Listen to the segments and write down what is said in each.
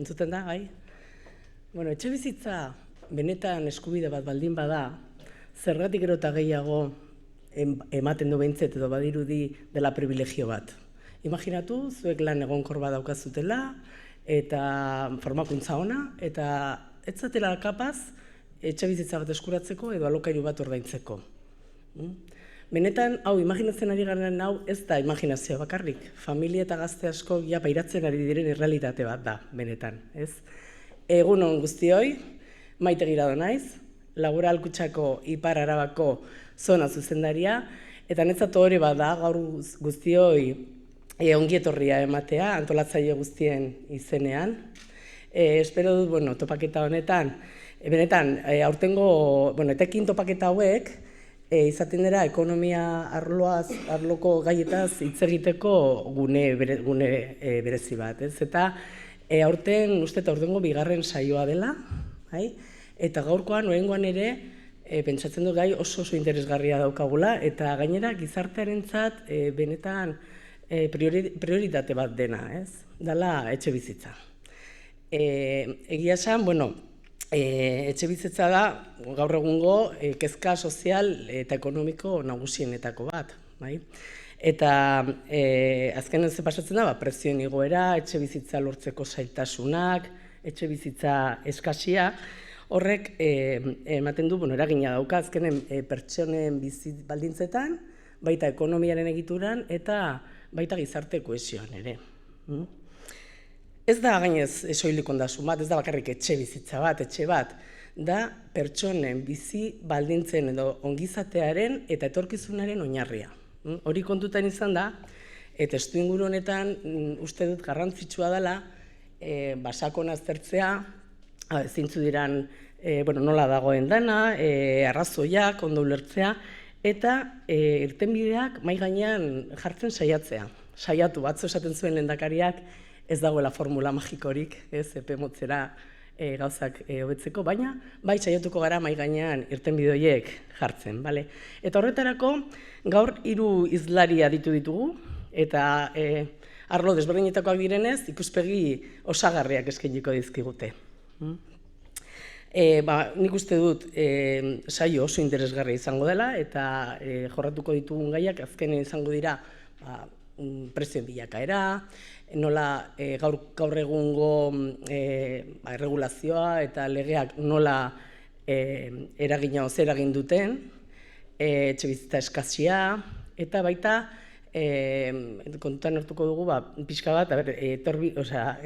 Entzuten da, gai? Etxe bizitza benetan eskubide bat baldin bada, zergatik gero eta gehiago ematen du behintzet edo badirudi dela privilegio bat. Imaginatu, zuek lan egonkor bat daukazutela, eta formakuntza ona, eta ez zatela kapaz etxe bizitza bat eskuratzeko edo alokairu bat ordaintzeko. Benetan, imaginatzen ari garen hau ez da imaginazioa bakarrik. Familia eta gazte asko pairatzen ari diren errealitate bat da, benetan. Egun on guztioi, Maite Girado naiz, Laboral Kutxako Ipar Arabako zona zuzendaria, eta netzat hori bat da gaur guztioi ongietorria ematea, antolatzaile guztien izenean. Espero dut, topaketa honetan, benetan, aurtengo, etekin topaketa hauek, izaten dira ekonomia arloko gaietaz hitz egiteko gune berezi bat. Eta aurten, aurtengo bigarren saioa dela, eta gaurkoan, oraingoan ere, pentsatzen du gai oso interesgarria daukagula, eta gainera gizartearentzat benetan prioritate bat dena, dela etxe bizitza. Egia esan, etxe bizitza da gaur egungo kezka sozial eta ekonomiko nagusienetako bat. Eta azkenen ze pasatzen da, prezioen igoera, etxe bizitza lortzeko zailtasunak, etxe bizitza eskasia, horrek ematen du eragina dauka azkenen pertsonen bizi baldintzetan, baita ekonomiaren egituran eta baita gizarte kohesioan ere. Ez da gainez soilik ondasun bat, ez da bakarrik etxe bizitza bat, etxe bat, da pertsonen bizi baldintzen edo ongizatearen eta etorkizunaren oinarria. Hori kontutan izan da, eta testuinguru honetan uste dut garrantzitsua dela, basakon aztertzea, zintzu diran nola dagoen dana, arrazoiak, ondo ulertzea, eta irtenbideak mahai gainean jartzen saiatzea. Saiatu batzu esaten zuen lehendakariak, ez dagoela formula magikorik, epe motzera gauzak hobetzeko, baina bai saiatuko gara mahai gainean irtenbide horiek jartzen. Eta horretarako gaur 3 hizlari aditu ditugu, eta arlo desberdinetakoak direnez ikuspegi osagarriak eskainiko dizkigute. Nik uste dut saio oso interesgarria izango dela, eta jorratuko ditugun gaiak azkenen izango dira prezioen bilakaera, nola gaur egungo erregulazioa eta legeak nola eragin duten, etxebizitza eskasia, eta baita kontutan hartuko dugu pixka bat,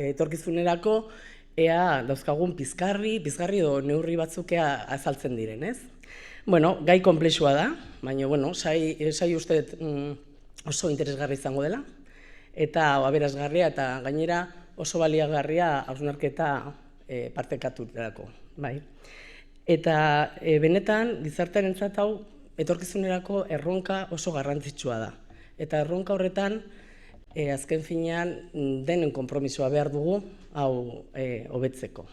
etorkizunerako ea dauzkagun pizgarri edo neurri batzukea azaltzen diren, ez? Gai konplexua da, baina sai uste oso interesgarri izango dela, eta aberasgarria eta gainera oso baliagarria hausnarketa partekaturako. Eta benetan gizartearentzat hau etorkizunerako erronka oso garrantzitsua da. Eta erronka horretan azken finean denen konpromisoa behar dugu hau hobetzeko.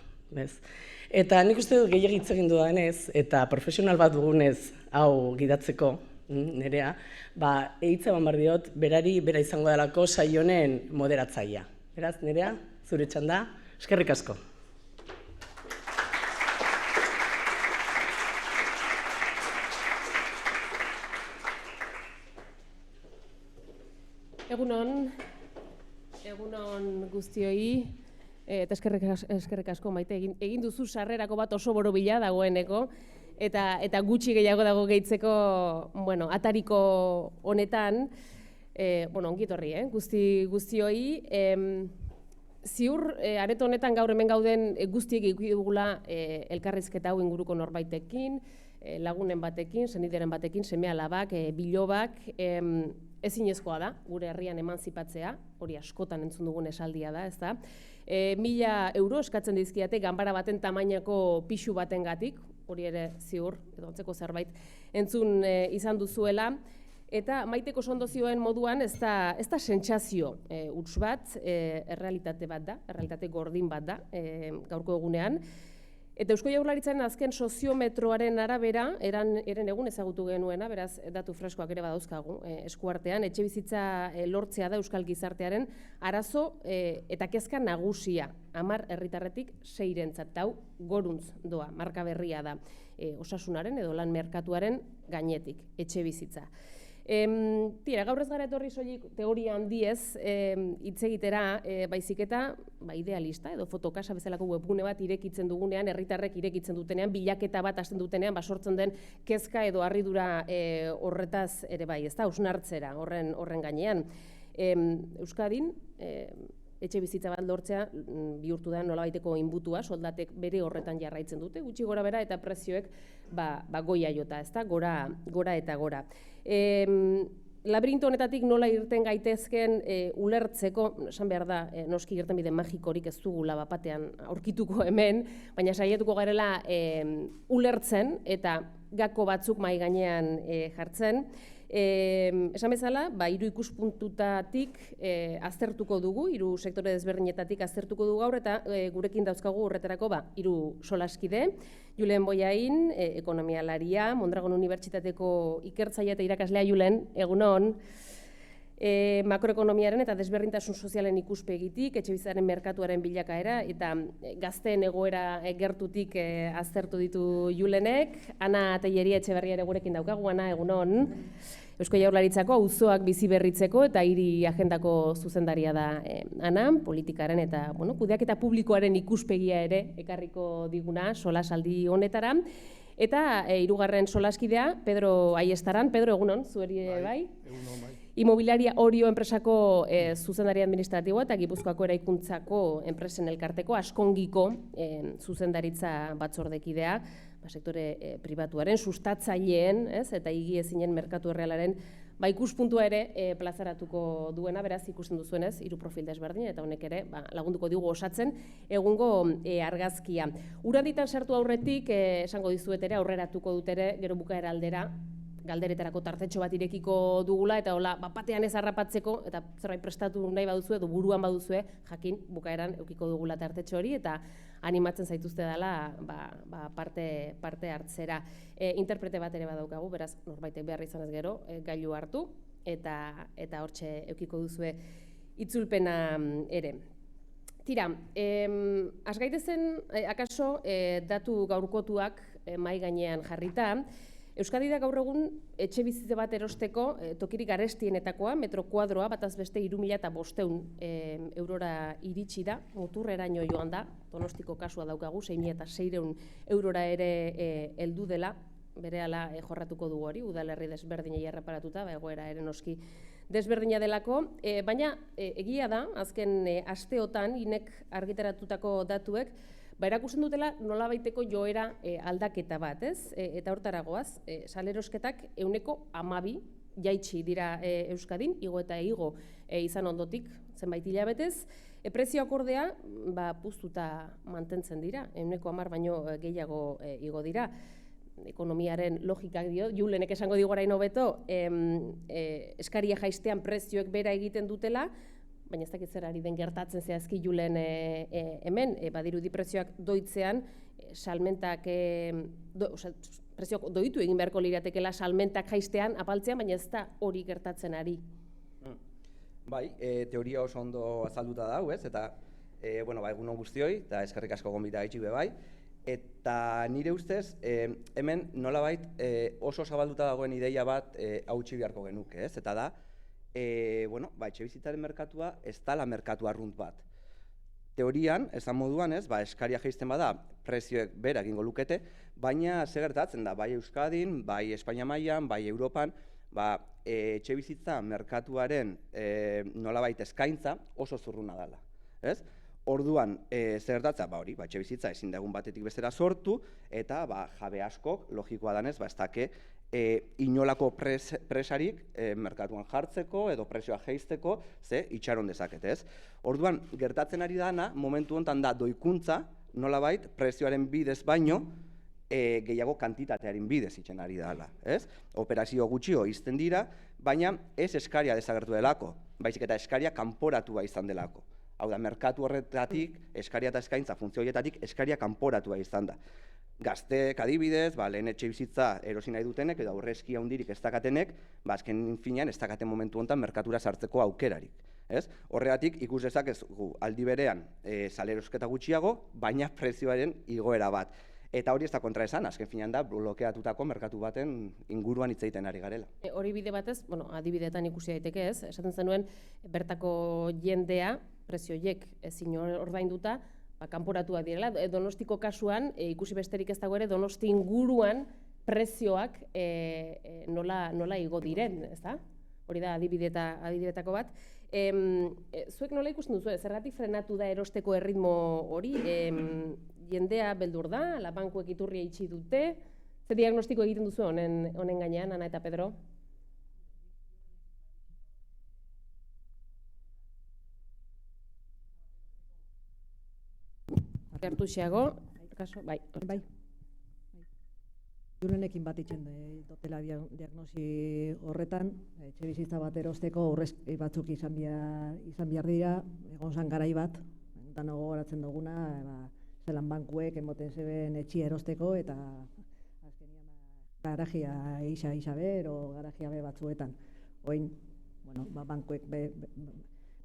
Eta nik uste dut gehiagik hitz egin dudanez eta profesional bat dugunez hau gidatzeko, Nerea, hitza eman behar diot, berari bera izango delako saio honen moderatzailea. Beraz, Nerea, zure txanda, eskerrik asko. Egunon guztioi, eta eskerrik asko Maite, egin duzu sarrerako bat oso borobila dagoeneko, eta gutxi gehiago dago gehitzeko, atariko honetan, ongi etorri, guztioi. Ziur, areto honetan gaur hemen gauden guztiek eduki dugula elkarrizketa hau inguruko norbaitekin, lagunen batekin, senideren batekin, seme-alabak, bilobak, ezinezkoa da, gure herrian emantzipatzea, hori askotan entzun dugun esaldia da, ez da. 1.000 euro eskatzen dizkiate ganbara baten tamainako pixu batengatik, hori ere ziur, edo antzeko zerbait entzun izan duzuela, eta Maiteko ondo zioen moduan ez da sentsazio huts bat, errealitate bat da, errealitate gordin bat da gaurko egunean. Eta Eusko Jaurlaritzaren azken soziometroaren arabera, eren egun ezagutu genuena, beraz datu freskoak ere badauzkagu eskuartean, etxebizitza lortzea da Euskal Gizartearen arazo eta kezka nagusia, 10 herritarretik 6-rentzat, hau goruntz doa, marka berria da, osasunaren edo lan merkatuaren gainetik, etxebizitza. Gaur ez gara etorri soilik teoria handiez hitz egitera, baizik eta idealista edo fotokasa bezalako webgune bat irekitzen dugunean, herritarrek irekitzen dutenean, bilaketa bat hasten dutenean, sortzen den kezka edo harridura horretaz ere bai, ez da, hausnartzera horren gainean. Euskadin, etxe bizitza bat lortzea bihurtu da nolabaiteko inbutua, soldatek bere horretan jarraitzen dute, gutxi gora bera eta prezioek goia jota, ez da, gora eta gora. Labirinto honetatik nola irten gaitezken ulertzeko, esan behar da, noski irtenbide magikorik ez dugula bapatean aurkituko hemen, baina saietuko garela ulertzen eta gako batzuk mahai gainean jartzen. Esan bezala, 3 ikuspuntutatik aztertuko dugu, 3 sektore desberdinetatik aztertuko dugu gaur, eta gurekin dauzkagu horretarako 3 solaskide. Julen Bollain, ekonomialaria, Mondragon Unibertsitateko ikertzailea eta irakaslea. Julen, egunon. Makroekonomiaren eta desberdintasun sozialen ikuspegitik, etxebizitzaren merkatuaren bilakaera, eta gazteen egoera gertutik aztertu ditu Julenek. Ana Telleria Etxeberria ere gurekin daukagu, Ana, egunon. Eusko Jaurlaritzako auzoak bizi berritzeko eta hiri agendako zuzendaria da Ana, politikaren eta kudeaketa publikoaren ikuspegia ere ekarriko diguna solasaldi honetara. Eta 3. solaskidea, Pedro Aiestaran. Pedro, egunon, zueri bai? Egunon, bai. Immobiliaria Orio enpresako zuzendari administratiboa eta Gipuzkoako eraikuntzako enpresen elkarteko askongiko zuzendaritza batzordekidea, sektore pribatuaren, sustatzaileen eta higiezinen merkatu errealaren ikuspuntua ere plazaratuko duena, beraz ikusten duzuenez, 3 profil desberdin, eta honek ere lagunduko digu osatzen egungo argazkia. Uranditan sartu aurretik, esango dizuet ere, aurreratuko dut ere, gero bukaera aldera, galderetarako tartetxo bat irekiko dugula, eta hola, batean ez harrapatzeko, eta zerbait prestatu nahi baduzue, edo buruan baduzue, jakin bukaeran eukiko dugula tartetxo hori, eta animatzen zaituzte dela parte hartzera. Interprete bat ere badaukagu, beraz, norbaitek behar izanez gero, gailu hartu, eta hortxe eukiko duzue itzulpena ere. Tira, has gaitezen, akaso, datu gaurkotuak mahai gainean jarrita, Euskadi da gaur egun etxe bizitza bat erosteko tokirik garestienetakoa, metro kuadroa, bataz beste 3.500 eurora iritsi da, muturreraino joan da, Donostiko kasua daukagu, 6.600 eurora ere heldu dela, berehala jorratuko dugu hori, udalerri desberdinei erreparatuta, egoera ere noski desberdina delako, baina egia da, azken asteotan, inek argitaratutako datuek, erakusten dutela nolabaiteko joera aldaketa bat, ez? Eta hortaragoaz, salerosketak 12% jaitsi dira Euskadin, igo eta igo izan ondotik, zenbait hilabetez. Prezioak ordea, puztuta mantentzen dira, 10% baino gehiago igo dira. Ekonomiaren logikak dio, Julenek esango digu orain hobeto, eskaria jaistean prezioek bera egiten dutela, baina ez dakit zer ari den gertatzen zehazki Julen hemen, badirudi prezioak doitzean, salmentak, prezioak doitu egin beharko liratekela salmentak jaistean, apaltzean, baina ez da hori gertatzen ari. Bai, teoria oso ondo azalduta dau, ez? Eta, egunon guztioi, eta eskerrik asko gonbita gaitxik bai. Eta nire ustez, hemen nolabait oso zabalduta dagoen ideia bat hautsi beharko genuke, ez? Eta da, bueno, etxebizitzaren merkatua ez dela merkatu arrunt bat. Teorian, esan moduan ez, eskaria jaisten bada, prezioek bera egingo lukete, baina ze gertatzen da, bai Euskadin, bai Espainia mailan, bai Europan, etxebizitza merkatuaren nolabait eskaintza oso zurruna dela, ez? Orduan, ze gertatzen, hori, etxebizitza ezin da egun batetik bestera sortu, eta jabe askok, logikoa danez, ez dake inolako presarik merkatuan jartzeko edo prezioa jeizteko, ze itxaron dezaket, ez? Orduan, gertatzen ari dana, momentu honetan da doikuntza, nolabait, prezioaren bidez baino, gehiago kantitatearen bidez itzen ari dela, ez? Operazio gutxio izten dira, baina ez eskaria desagertu delako, baizik eta eskaria kanporatua izan delako. Hau da, merkatu horretatik, eskaria eta eskaintza funtzio horietatik, eskaria kanporatua izan da. Gazteek adibidez, lehen etxebizitza erosi nahi dutenek, edo aurrezki handirik ez dakatenek, azken finean ez dakaten momentu honetan merkatura sartzeko aukerarik. Horregatik, ikus dezakezu aldi berean salerosketa gutxiago, baina prezioaren igoera bat. Eta hori ez da kontra esan, azken finean da blokeatutako merkatu baten inguruan hitz egiten ari garela. Hori bide batez, adibideetan ikusi daiteke ez, esaten zenuen bertako jendea, prezioiek ezin ordainduta, kanporatua direla. Donostiko kasuan, ikusi besterik ez dago ere, Donosti inguruan prezioak nola igo diren, ez da? Hori da adibidetako bat. Zuek nola ikusten duzu, zergatik frenatu da erosteko erritmo hori? Jendea beldur da, bankuek iturria itxi dute, ze diagnostiko egiten duzu honen gainean, Ana eta Pedro? Gertu xeago, kaso, bai. Jurenekin bat itxen dutela diagnosi horretan, etxebizitza bat erosteko aurrezki batzuk izan behar dira, egon zan garai bat, dano gogoratzen duguna, zelan bankuek emoten zeben etxia erosteko, eta azkenian garajia isa ber, o garajia be batzuetan. Oin, bankuek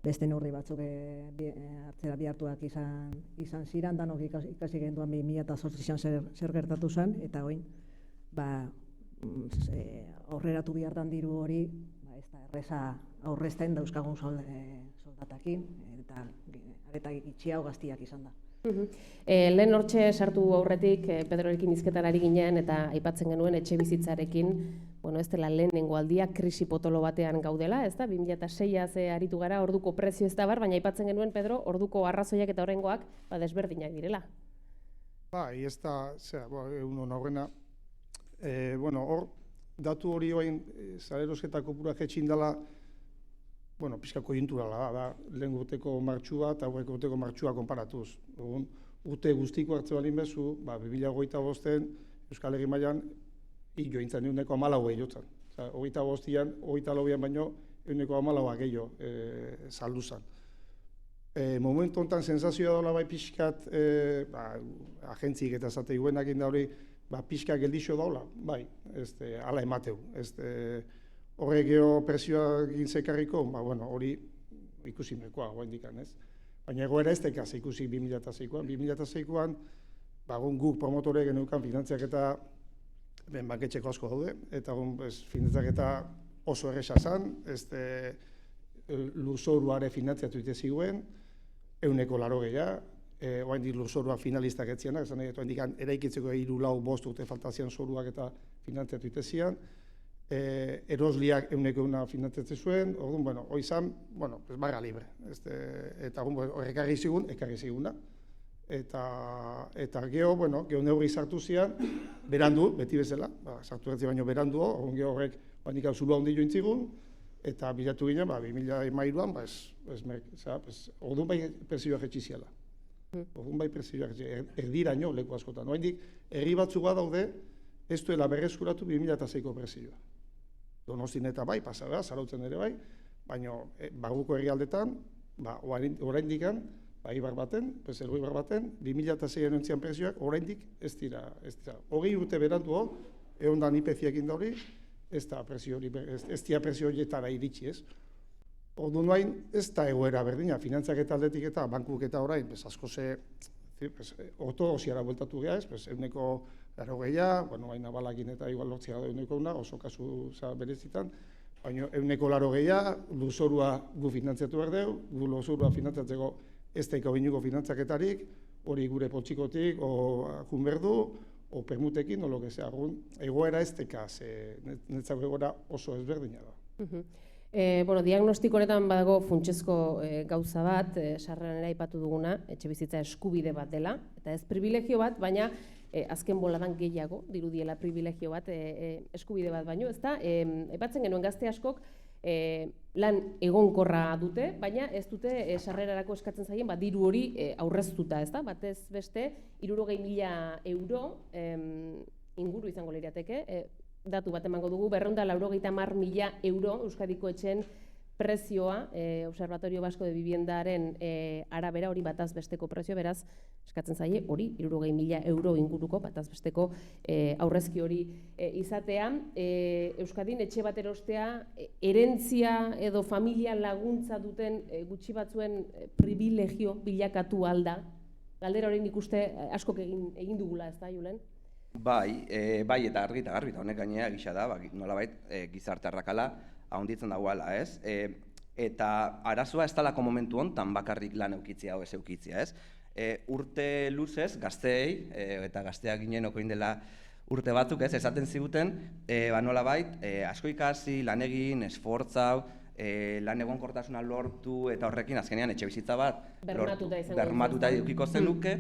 beste neurri batzuk hartzera bihartuak izan ziren, danok ikasi genduan 2008an zer gertatu zen, eta oin, aurreratu bihartan diru hori, ez da erreza aurrezten dauzkagun soldatakin, eta areta itxiago gaztiak izan da. Lehen hortxe sartu aurretik Pedrorekin hizketan ari ginen eta aipatzen genuen etxe bizitzarekin, ez dela lehenengo aldia krisi potolo batean gaudela, ez da, 2006az aritu gara, orduko prezio ez da bar, baina aipatzen genuen, Pedro, orduko arrazoiak eta horrengoak desberdinak direla. Bai, ez da, egun horrena, hor, datu hori oain, salerosketa kopurak etxin dela, pixka koiunturala da, lehen urteko martxua eta aurreko urteko martxua konparatuz. Urte guztiko hartze balin bezu, 2025 Euskal Herri mailan jointzen eguneko 14 jotzen. 25an, 24an baino eguneko 14 gehiago saldu zen. Momentu honetan sensazioa dola bai pixkat, agentzik eta zate iguenak inda hori, pixka geldixo daula, bai, ala emateu. Horrek geho presioa gintzekarriko, hori ikusi mekoa, guain dikan, ez? Baina egoera ez tekaz ikusi 2006an. 2006an, guk promotore geneukan finantziak eta banketxeko asko daude, eta finantziak eta oso erresa zan, lurzoruare finantziatu ite ziguen, 180, oain dik lurzorua finalistak etzianak, esan nahi, oain dikan eraikitzeko 3-4 urte faltazian zoruak eta finantziatu ite zian, erosliak 100 finantzatzen zuen, orduan, hori zan, barra libre. Eta horrekarri ziguna. Eta geho neurri sartu zian, berandu, beti bezala, sartu gertzi baino berandu, orduan geho horrek banik zulu handi joan zigun, eta bilatu ginen, 2013an, orduan bai prezioak etxiziala. Orduan bai prezioak etxiziala, erdiraino leku askotan. Oraindik herri batzuk daude, ez duela berreskuratu 2006ko prezioa. Donostin eta bai, pasada, Zarautzen ere bai, baina barruko herrialdetan, oraindikan, Ibar baten, Elgoibar baten, 2006an entzian prezioak oraindik ez dira. 20 urte berandu hor, egondan IPC-ekin da hori, ez dira prezio horietara iritsi ez. Orduan noain, ez da egoera berdina, finantzak eta aldetik eta bankuk eta orain, asko ortodoxiara bueltatu geha ez, eguneko 80, baina balakin eta igual lortzea da eguneko una, oso kasu berezitan, baina 180 lurzorua gu finantzatu behar dugu, gu lurzorua finantzatzeko ez daiko binuko finantzaketarik, hori gure poltsikotik, o jun behar du, o permutekin, o lo que sea, egoera ez teka, netzako egoera oso ezberdina da. Bueno, diagnostiko honetan badago funtsezko gauza bat, sarreran ere aipatu duguna, etxebizitza eskubide bat dela, eta ez privilegio bat, baina azken boladan gehiago, dirudiela privilegio bat, eskubide bat baino, ezta? Aipatzen genuen gazte askok lan egonkorra dute, baina ez dute sarrerarako eskatzen zaien diru hori aurreztuta, ezta? Batez beste 60.000 euro inguru izango lirateke, datu bat emango dugu, 290.000 euro Euskadiko etxeen prezioa, Observatorio Vasco de Viviendaren arabera, hori bataz besteko prezio, beraz, eskatzen zaie, hori 60.000 euro inguruko bataz besteko aurrezki hori izatea. Euskadin etxe bat erostea, herentzia edo familia laguntza duten gutxi batzuen privilegio bilakatu alda. Galdera hori nik uste askok egin dugula, ez da, Julen? Bai, eta argi eta garbi, eta honek gainera gisa da, nolabait gizarte arrakala ahonditzen dagoela, ez? Eta arazoa ez talako momentu hontan bakarrik lan eukitzia hau ez eukitzia, ez? Urte luzez, gazteei, eta gazteak ginen okoin dela urte batzuk, ez? Esaten ziguten, nolabait, asko ikasi, lan egin, esfortzau, lan egonkortasuna lortu, eta horrekin azkenean etxebizitza bat bermatuta edukiko zenuke,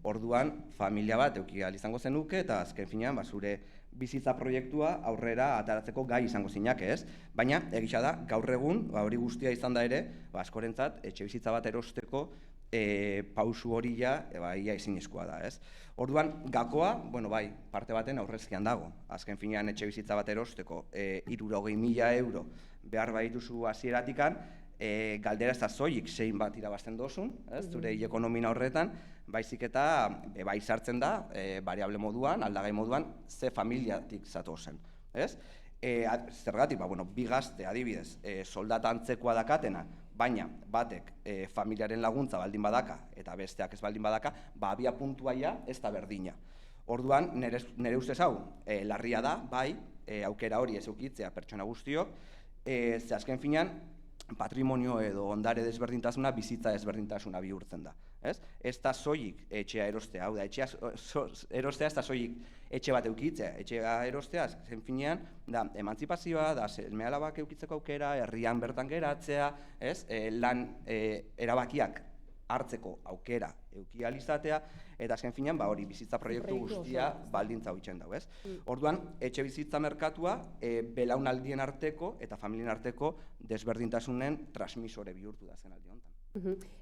orduan familia bat eduki ahal izango zenuke, eta azken finean zure bizitza proiektua aurrera ataratzeko gai izango zinake, ez? Baina, egisa da, gaur egun, hori guztia izan da ere, askorentzat, etxebizitza bat erosteko pausu hori ia ezinezkoa da, ez? Orduan, gakoa, bai, parte baten aurrezkian dago. Azken finean etxebizitza bat erosteko 60.000 euro behar badituzu hasieratikan, galdera ez da zoik zein bat irabazten dozun, zure ekonomina horretan, baizik eta bai sartzen da, variable moduan, aldagai moduan, ze familiatik zatozen. Zergatik, bi gazte adibidez, soldata antzekoa dakatena, baina batek familiaren laguntza baldin badaka eta besteak ez baldin badaka, abia puntua ez da berdina. Orduan, nire ustez hau, larria da, bai, aukera hori ez eukitzea pertsona guztiok, ze azken finean, patrimonio edo ondare desberdintasuna bizitza desberdintasuna bihurtzen da. Ez da soilik etxea erostea, hau da, etxea erostea ez da soilik etxe bat eukitzea, etxea erostea zen finean da emantzipazioa, da seme-alabak eukitzeko aukera, herrian bertan geratzea, lan erabakiak hartzeko aukera euki ahal izatea, eta azken finean hori bizitza proiektu guztia baldintza hoitzen dago, ez? Orduan, etxe bizitza merkatua belaunaldien arteko eta familien arteko desberdintasunen transmisore bihurtu da zen aldi honetan.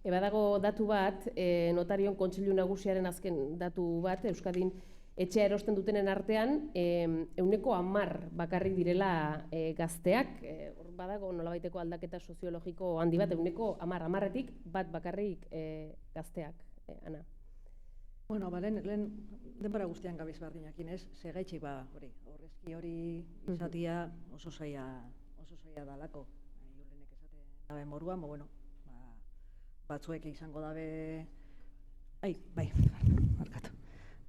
Badago datu bat, Notarion Kontseilu Nagusiaren azken datu bat, Euskadin etxea erosten dutenen artean, 10% bakarrik direla gazteak, badago nolabaiteko aldaketa soziologiko handi bat, 10%etik bat bakarrik gazteak, Ana. Bueno, lehen denbora guztian gabiz berdinakin ez, segaitxik hori, horrezki hori izatia oso zaila dalako. Julenek esaten dabe moruan, batzuek izango dabe,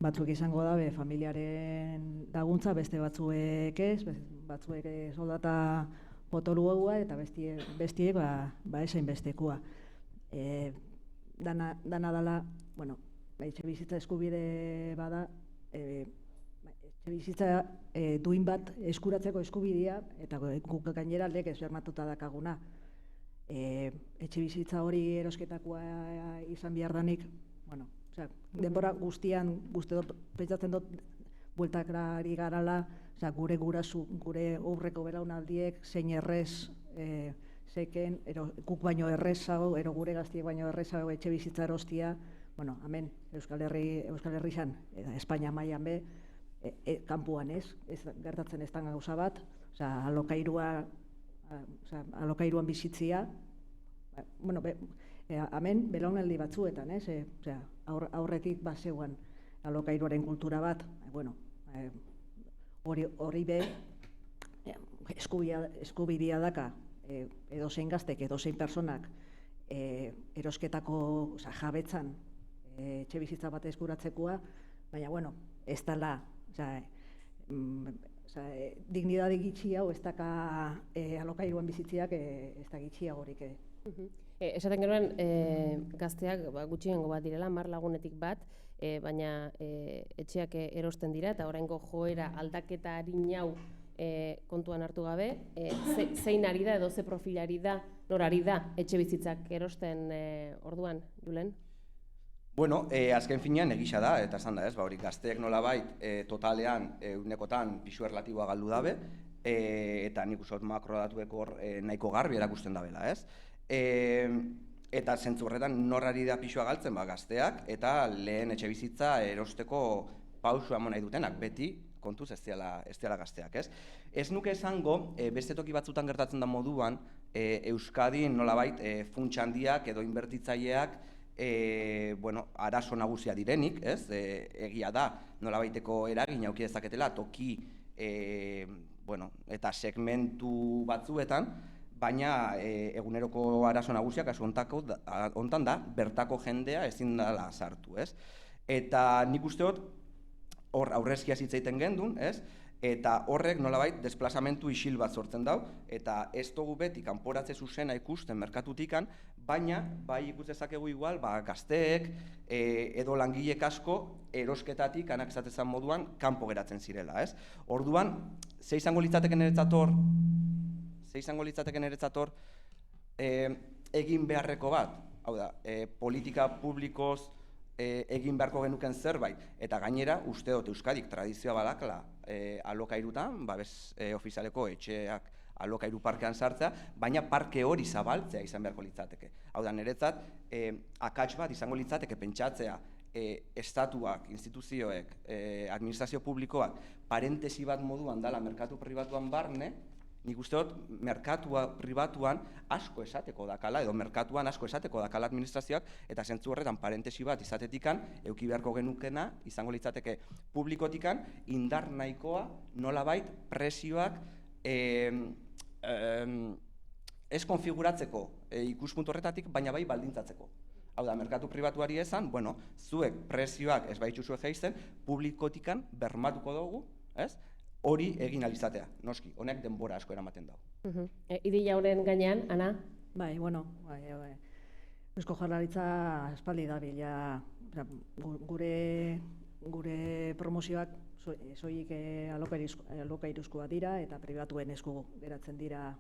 batzuk izango dabe familiaren laguntza, beste batzuek ez, batzuek soldata potolu egua eta bestiek esain bestekoa. Dana dala, etxe bizitza eskubide bada, etxe bizitza duin bat eskuratzeko eskubidea, eta guk gainera legez bermatuta dakaguna. Etxe bizitza hori erosketakoa izan behar danik, denbora guztian, pentsatzen dut, bueltakari garala, gure gurasu, gure aurreko belaunaldiek, zein errez zeken, guk baino errezago, gure gaztiek baino errezago etxe bizitza erostia, hemen Euskal Herri izan, Espainia mailan be, kanpuan ez gertatzen ez dan gauza bat, alokairuan bizitzia, hemen belaunaldi batzuetan, aurretik bazegoan alokairuaren kultura bat, hori be eskubidea daka edozein gaztek, edozein personak erosketako jabetzan etxe bizitza bat eskuratzekoa, baina ez dela dignidade gitxi hau ez daka alokairuan bizitziak ez da gitxiagorik. Esaten genuen gazteak gutxiengo bat direla, 10 lagunetik bat, baina etxeak erosten dira eta oraingo joera aldaketa arin hau kontuan hartu gabe, zein ari da edo ze profilari da, nor ari da etxe bizitzak erosten orduan, Julen? Bueno, azken finean egisa da, eta esan da ez, hori gazteek nolabait totalean ehunekotan pisu erlatiboa galdu dabe, eta nik uste makrodatuek hor nahiko garbi erakusten dabela, ez? Eta zentzu horretan norari da pisua galtzen gazteak, eta lehen etxe bizitza erosteko pausua nahi dutenak, beti kontuz ez diala gazteak, ez? Ez nuke esango, beste toki batzutan gertatzen da moduan, Euskadin nolabait funtsa handiak edo inbertitzaileak arazo nagusia direnik, ez? Egia da, nolabaiteko eragin auki dezaketela toki eta segmentu batzuetan, baina eguneroko arazo nagusiak kasu hontan da, bertako jendea ezin dela sartu, ez? Eta nik uste dut, hor aurrezkiaz hitz egiten gendun, ez? Eta horrek nolabait desplazamentu isil bat sortzen dau, eta ez dugu beti kanporatze zuzena ikusten merkatutikan, baina bai ikus dezakegu igual gazteek edo langilek asko erosketatik anak esatezan moduan kanpo geratzen zirela, ez? Orduan, ze izango litzateken eretzator egin beharreko bat, hau da, politika publikoz egin beharko genuken zerbait, eta gainera uste dut Euskadik tradizioa badakala alokairutan, babes ofizialeko etxeak alokairu parkean sartzea, baina parke hori zabaltzea izan beharko litzateke. Hau da, niretzat akats bat izango litzateke pentsatzea estatuak, instituzioek, administrazio publikoak, parentesi bat moduan dala merkatu pribatuan barne, nik uste dut, merkatua pribatuan asko esateko dakala, edo merkatuan asko esateko dakala administrazioak, eta zentzu horretan parentesi bat izatetikan, euki beharko genukena, izango litzateke publikotikan, indar nahikoa nolabait presioak ez konfiguratzeko ikuspuntu horretatik, baina bai baldintzatzeko. Hau da, merkatu pribatuari esan, zuek presioak ez baitxuzue geizten, publikotikan bermatuko dugu, ez? Hori egin alizatea, noski, honek denbora asko eramaten dago. Ideia honen gainean, Ana? Bai, Eusko Jaurlaritza espaldi da bila, gure promozioak soilik alokairuzkoa dira eta pribatuen esku geratzen dira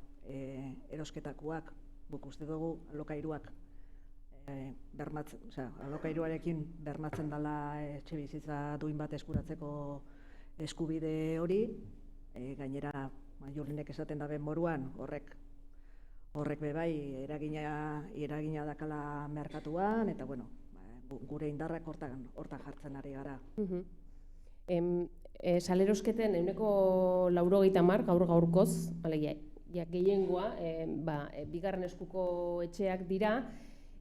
erosketakoak, guk uste dugu alokairuak alokairuarekin bermatzen dela etxe bizitza duin bat eskuratzeko eskubide hori, gainera Julenek esaten daben moruan horrek bebai eragina dakala merkatuan, eta gure indarrak hortan jartzen ari gara. Salerosketen 90% gaur-gaurkoz, gehiengoa, bigarren eskuko etxeak dira.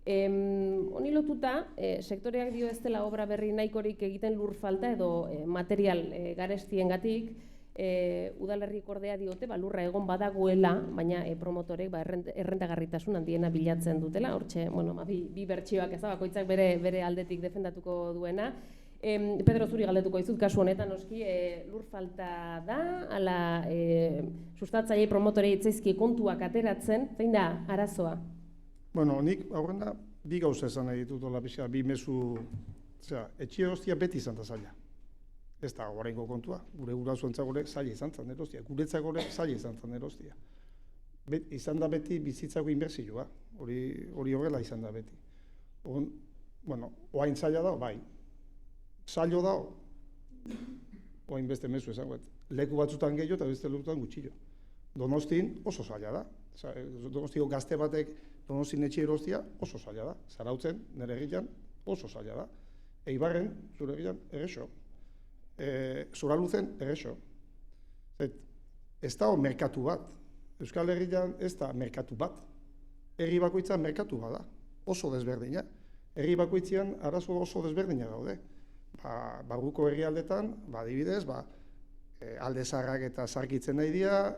Honi lotuta, sektoreak dio ez dela obra berri nahikorik egiten lur falta edo material garestiengatik, udalerrik ordea diote lurra egon badagoela, baina promotorek errentagarritasun handiena bilatzen dutela, hortxe, bi bertsioak ez da, bakoitzak bere aldetik defendatuko duena. Pedro, zuri galdetuko dizut kasu honetan, oski, lur falta da, ala sustatzaile promotorei etzaizki kontuak ateratzen, zein da arazoa? Nik aurrena bi gauza esan nahi ditut hola pixka, bi mezu, etxe erostia beti izan da zaila. Ez da oraingo kontua, gure gurasoentzako ere zaila izan zen erostia, guretzako ere zaila izan zen erostia. Izan da beti bizitzako inbertsioa, hori horrela izan da beti. Oain zaila da, bai. Zailo da, oain beste mezu esango, leku batzutan gehiago eta beste lekutan gutxillo. Donostin oso zaila da. Donostiko gazte batek Donostin etxe erostia oso zaila da. Zarautzen, nire egilan, oso zaila da. Eibarren, zure egilan, errexo. Zoraluzen, errexo. Ez da merkatu bat. Euskal Herrian ez da merkatu bat. Herri bakoitza merkatu bat da. Oso desberdina. Herri bakoitzean arazo oso desberdina daude. Barruko herrialdetan, adibidez, alde zaharrak eta zarkitzen nahi dira,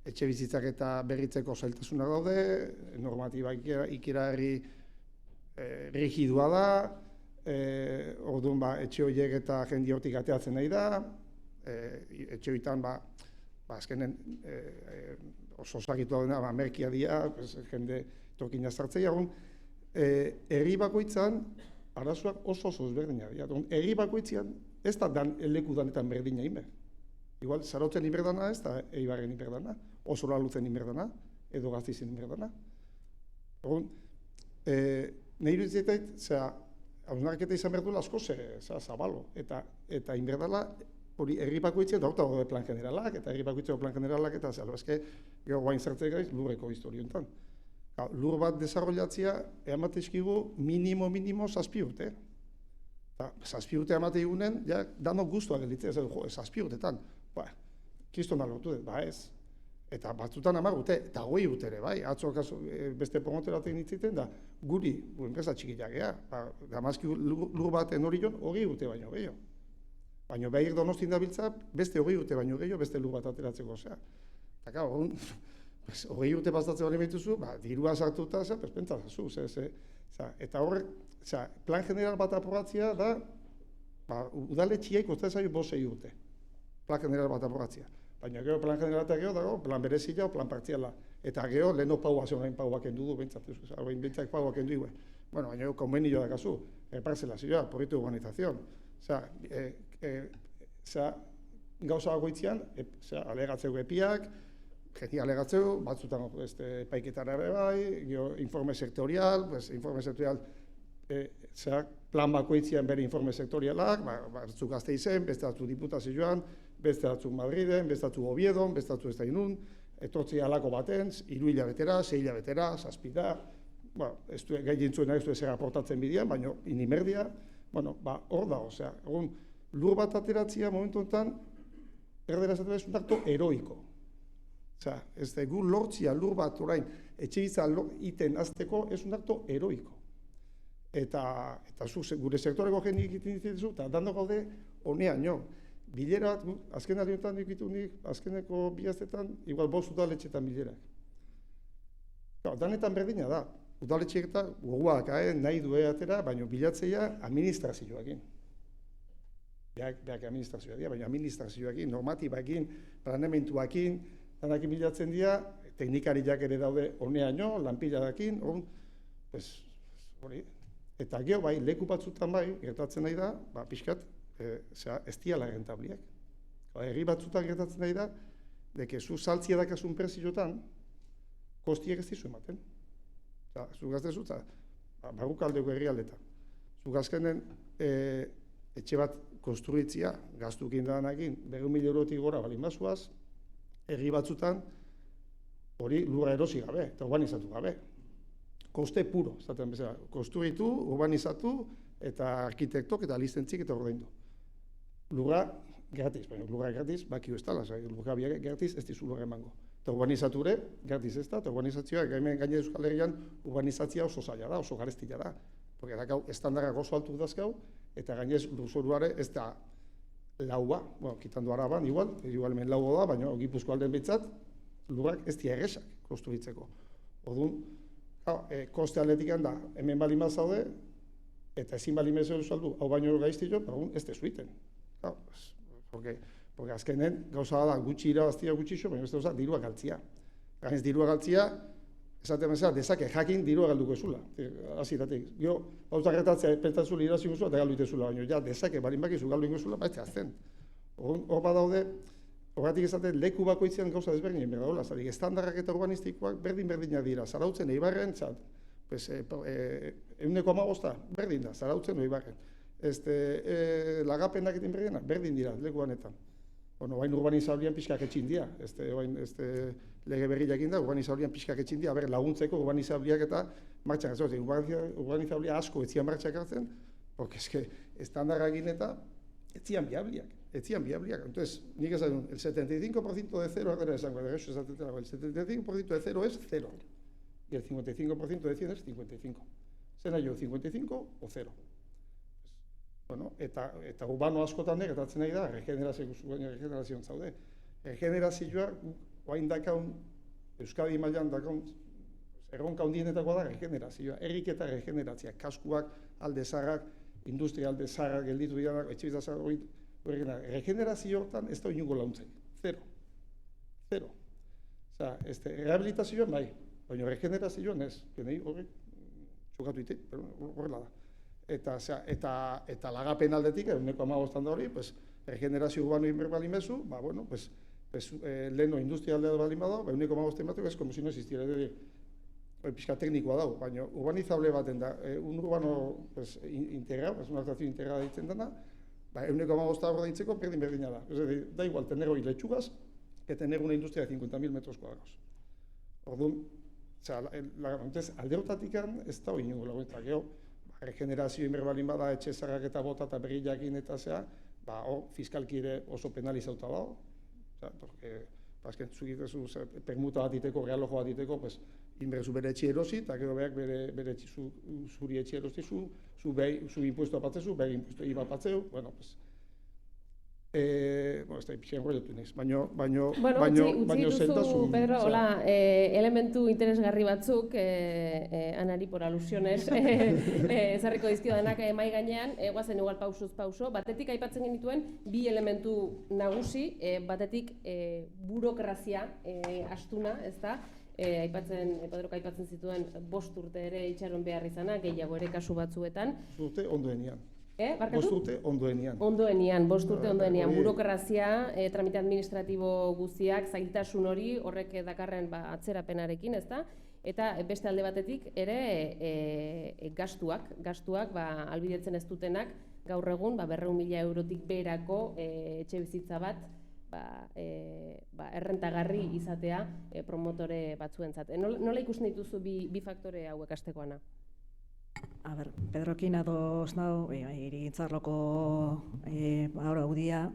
etxe bizitzak eta berritzeko zailtasunak daude, normatiba ikera rigidua da, orduan etxe horiek eta jendi hortik ateatzen nahi da, etxe bitan, azkenen oso zagitu da, merkia dira, jende tokina zartzea, herri bakoitzan, arazoak oso ezberdinak dira. Herri bakoitzean, ez da dan leku danetan berdina inber. Igual, Zarautzen inberdana ez da Eibarren inberdana, oso Lalutzen inberdana, edo Gasteizen inberdana. Nahi duzietait, hausnarketa izan behar duela asko zabalo, eta inberdala, hori herri bakoitzea, da horta plan generalak, eta herri bakoitzea plan generalak, eta eske, gero guain zertzea gaiz, lurreko historiontan. Lur bat desarrollatzea, emate eskigu minimo 7 urte. 7 urte emate egunen, danok guztua gelditzea, ez 7 urtetan. Kiston da lortu dut, ez. Eta batzutan 10 urte, eta 20 urte ere, bai. Atzo beste pomoteratzen nintziten, da guri, enpresa txikiak gea, damazki lur baten horion 20 urte baino gehiago. Baina behir Donostin dabiltza, beste 20 urte baino gehiago, beste lur bat ateratzeko, osea. Eta hori 20 urte pasatzen bali behituzu, dirua sartuta, pentsa zazu, eta horrek, plan general bat aprobatzea da, udaletxiaik uste zaio 5 urte, plan general bat aprobatzea. Baina gero plan generalatak gero dago, plan berezila o plan partziala. Eta gero leheno paua zegoen pauak endu du, bentsat pauak endu du. Bueno, baina konbenio da kasu, parzelazioa, proiektu urbanizazion. Gauza bakoitzean, alegatzeu epiak, geni alegatzeu, batzutan epaiketara ere bai, informe sektorial, plan bakoitzean bere informe sektorialak, batzuk Gasteizen, beste batzuk Diputazioan, beste batzuk Madriden, beste batzuk Oviedon, beste batzuk ez da inun, etortzi alako baten, 3 hilabetera, 6 hilabetera, 7 da, gai jintzuena ez du ezer aportatzen bidean, baina inimerdia, hor da, lur bat ateratzea momentu enten, erdera esatea ez un acto heroiko. Ez da, gu lortzia lur bat orain, etxebitza iten azteko, ez un acto heroiko. Eta gure sektoreko jendik egiten dituzu, eta dando gaude honean, bilera bat, azken alionetan dikitu nik, azkeneko 2 astetan, igual 5 udaletxetan bilerak. Danetan berdina da, udaletxeetan goguak nahi du atera, baina bilatzea administrazioakin. Beak administrazioa dira, baina administrazioakin, normatibakin, planeamentuakin, danakin bilatzen dira, teknikariak ere daude honean, lanpiladakin, hori. Eta gero bai, leku batzutan bai, gertatzen nahi da, pixkat, ez diala rentabliak. Herri batzutan gertatzen nahi da, deke zu saltzia dakasun preziotan, kostiek ez dizu ematen. Zu gaztezu, barrukaldeko herri aldetan. Zu gazkenen etxe bat konstruitzia, gaztukin danakin, 100.000 eurotik gora balin bazuaz, herri batzutan, hori lurra erosi gabe, eta urbanizatu gabe. Koste puro, zaten bezala, konstruitu, urbanizatu, eta arkitektok eta lizentzik eta ordaindu. Lurra gratis, baina lurra gratis, bakio ez dala, lurra biak gratis ez dizu lurra emango. Eta urbanizatu ere, gratis ez da, eta urbanizazioa, gaine Euskal Herrian, urbanizazioa oso zaila da, oso garestila da. Porque dakau, estandarrak oso altu dazkau, eta gainez lurzoruare ez da laua, kitandu Araban, igual hemen laua da, baina Gipuzko alden behitzat, lurrak ez dira erresak konstruitzeko. Orduan, koste atletikan da, hemen bali mazaude, eta ezin bali mezu saldu, hau baino gaiztillo, ez dezuiten. Porque azkenen gauza da gutxi irabaztia gutxixo, baina ez da dirua galtzia. Gainez dirua galtzia, esaten bezala, dezake jakin dirua galduko ezula. Aziratik, gero, gauza gertatzea pentsatzula iraziko zula, eta galdu itezula, baina dezake, balin bakizu galdu ingozula, ez azten. Hor badaude, horretik esaten leku bakoitzean gauza desberdinen behar daula, zatik estandarrak eta urbanistikoak berdin-berdinak dira, Zarautzen Eibarren, 115 berdin da, Zarautzen Eibarren. Lagapenak egiten berdin dira, leku banetan. Bain urbanizablian pixkak etxin dira, lege berriak da, urbanizablian pixkak etxin dira, laguntzeko urbanizabliak eta martxak hartzen, urbanizablia asko etzian martxak hartzen, porque estandarrak egin eta etzian biabliak. Entonces, nik esan, el 75% de cero, el 75% de cero es cero. Y el 55% de 100 es 55. Zena jo, 55 o 0. Bueno, eta urbano askotan gertatzen nahi da, regenerazioan zaude. Regenerazioa, oain dakaun, Euskadi mailan dakaun, erronka hundienetakoa da regenerazioa. Erriketa regenerazioa, kaskuak, alde zaharrak, industria alde zaharrak gelditu dira, etxebizitza zaharrak, Regenerazio hortan ez da inungo launtzen. Zero. Osea, rehabilitazioan bai, baina regenerazioan ez. Genei horrek txokatu ite, horrela da. Eta lagapen aldetik, 1,5 da hori, regenerazio urbano inber balin bezu, leheno industrialdea balin badago, 1,5 emateko ez, como si no existiera. Pixka teknikoa dago, baina urbanizable baten da, un urbano integral, una actuación integrada ditzen dena, 1,5 hor daitzeko berdina da. Es decir, da igual tener hoy lechugas que tener una industria de 50.000 metros cuadrados. Orduan, alde hortatik ez da hori inongo laguntza. Gero, regenerazio inber balin bada, etxe zarrak eta bota eta berri jakin eta zea, hor fiskalki ere oso penalizauta dago. Porque, azken zugitezu permuta bat diteko, realojo bat diteko, inberzu bere etxe erosi, eta gero berak bere zuri etxe erosi, zu impuesto apatzezu, bere impuesto iba apatzeu, bueno, ez da, pixen horretu nahiz, baino zeltasun. Pedro, hola, elementu interesgarri batzuk, anari por alusiones, ezarriko dizkio denak mai gainean, guazen igual pausuz pauso, batetik aipatzen genituen bi elementu nagusi, batetik burokrazia astuna, ez da, Pedrok aipatzen zituen 5 urte ere itxaron behar izana, gehiago ere kasu batzuetan. 5 urte ondoenian. 5 urte ondoenian. 5 urte ondoenian. Burokrazia, tramite administratibo guztiak, zailtasun hori, horrek dakarren atzerapenarekin, ez da? Eta beste alde batetik ere gastuak albidetzen ez dutenak, gaur egun 200.000 eurotik beherako etxe bizitza bat, errentagarri izatea promotore batzuentzat. Nola ikusten dituzu bi faktore hauek hastekoana? Pedrokin ados nau, hirigintzarloko audia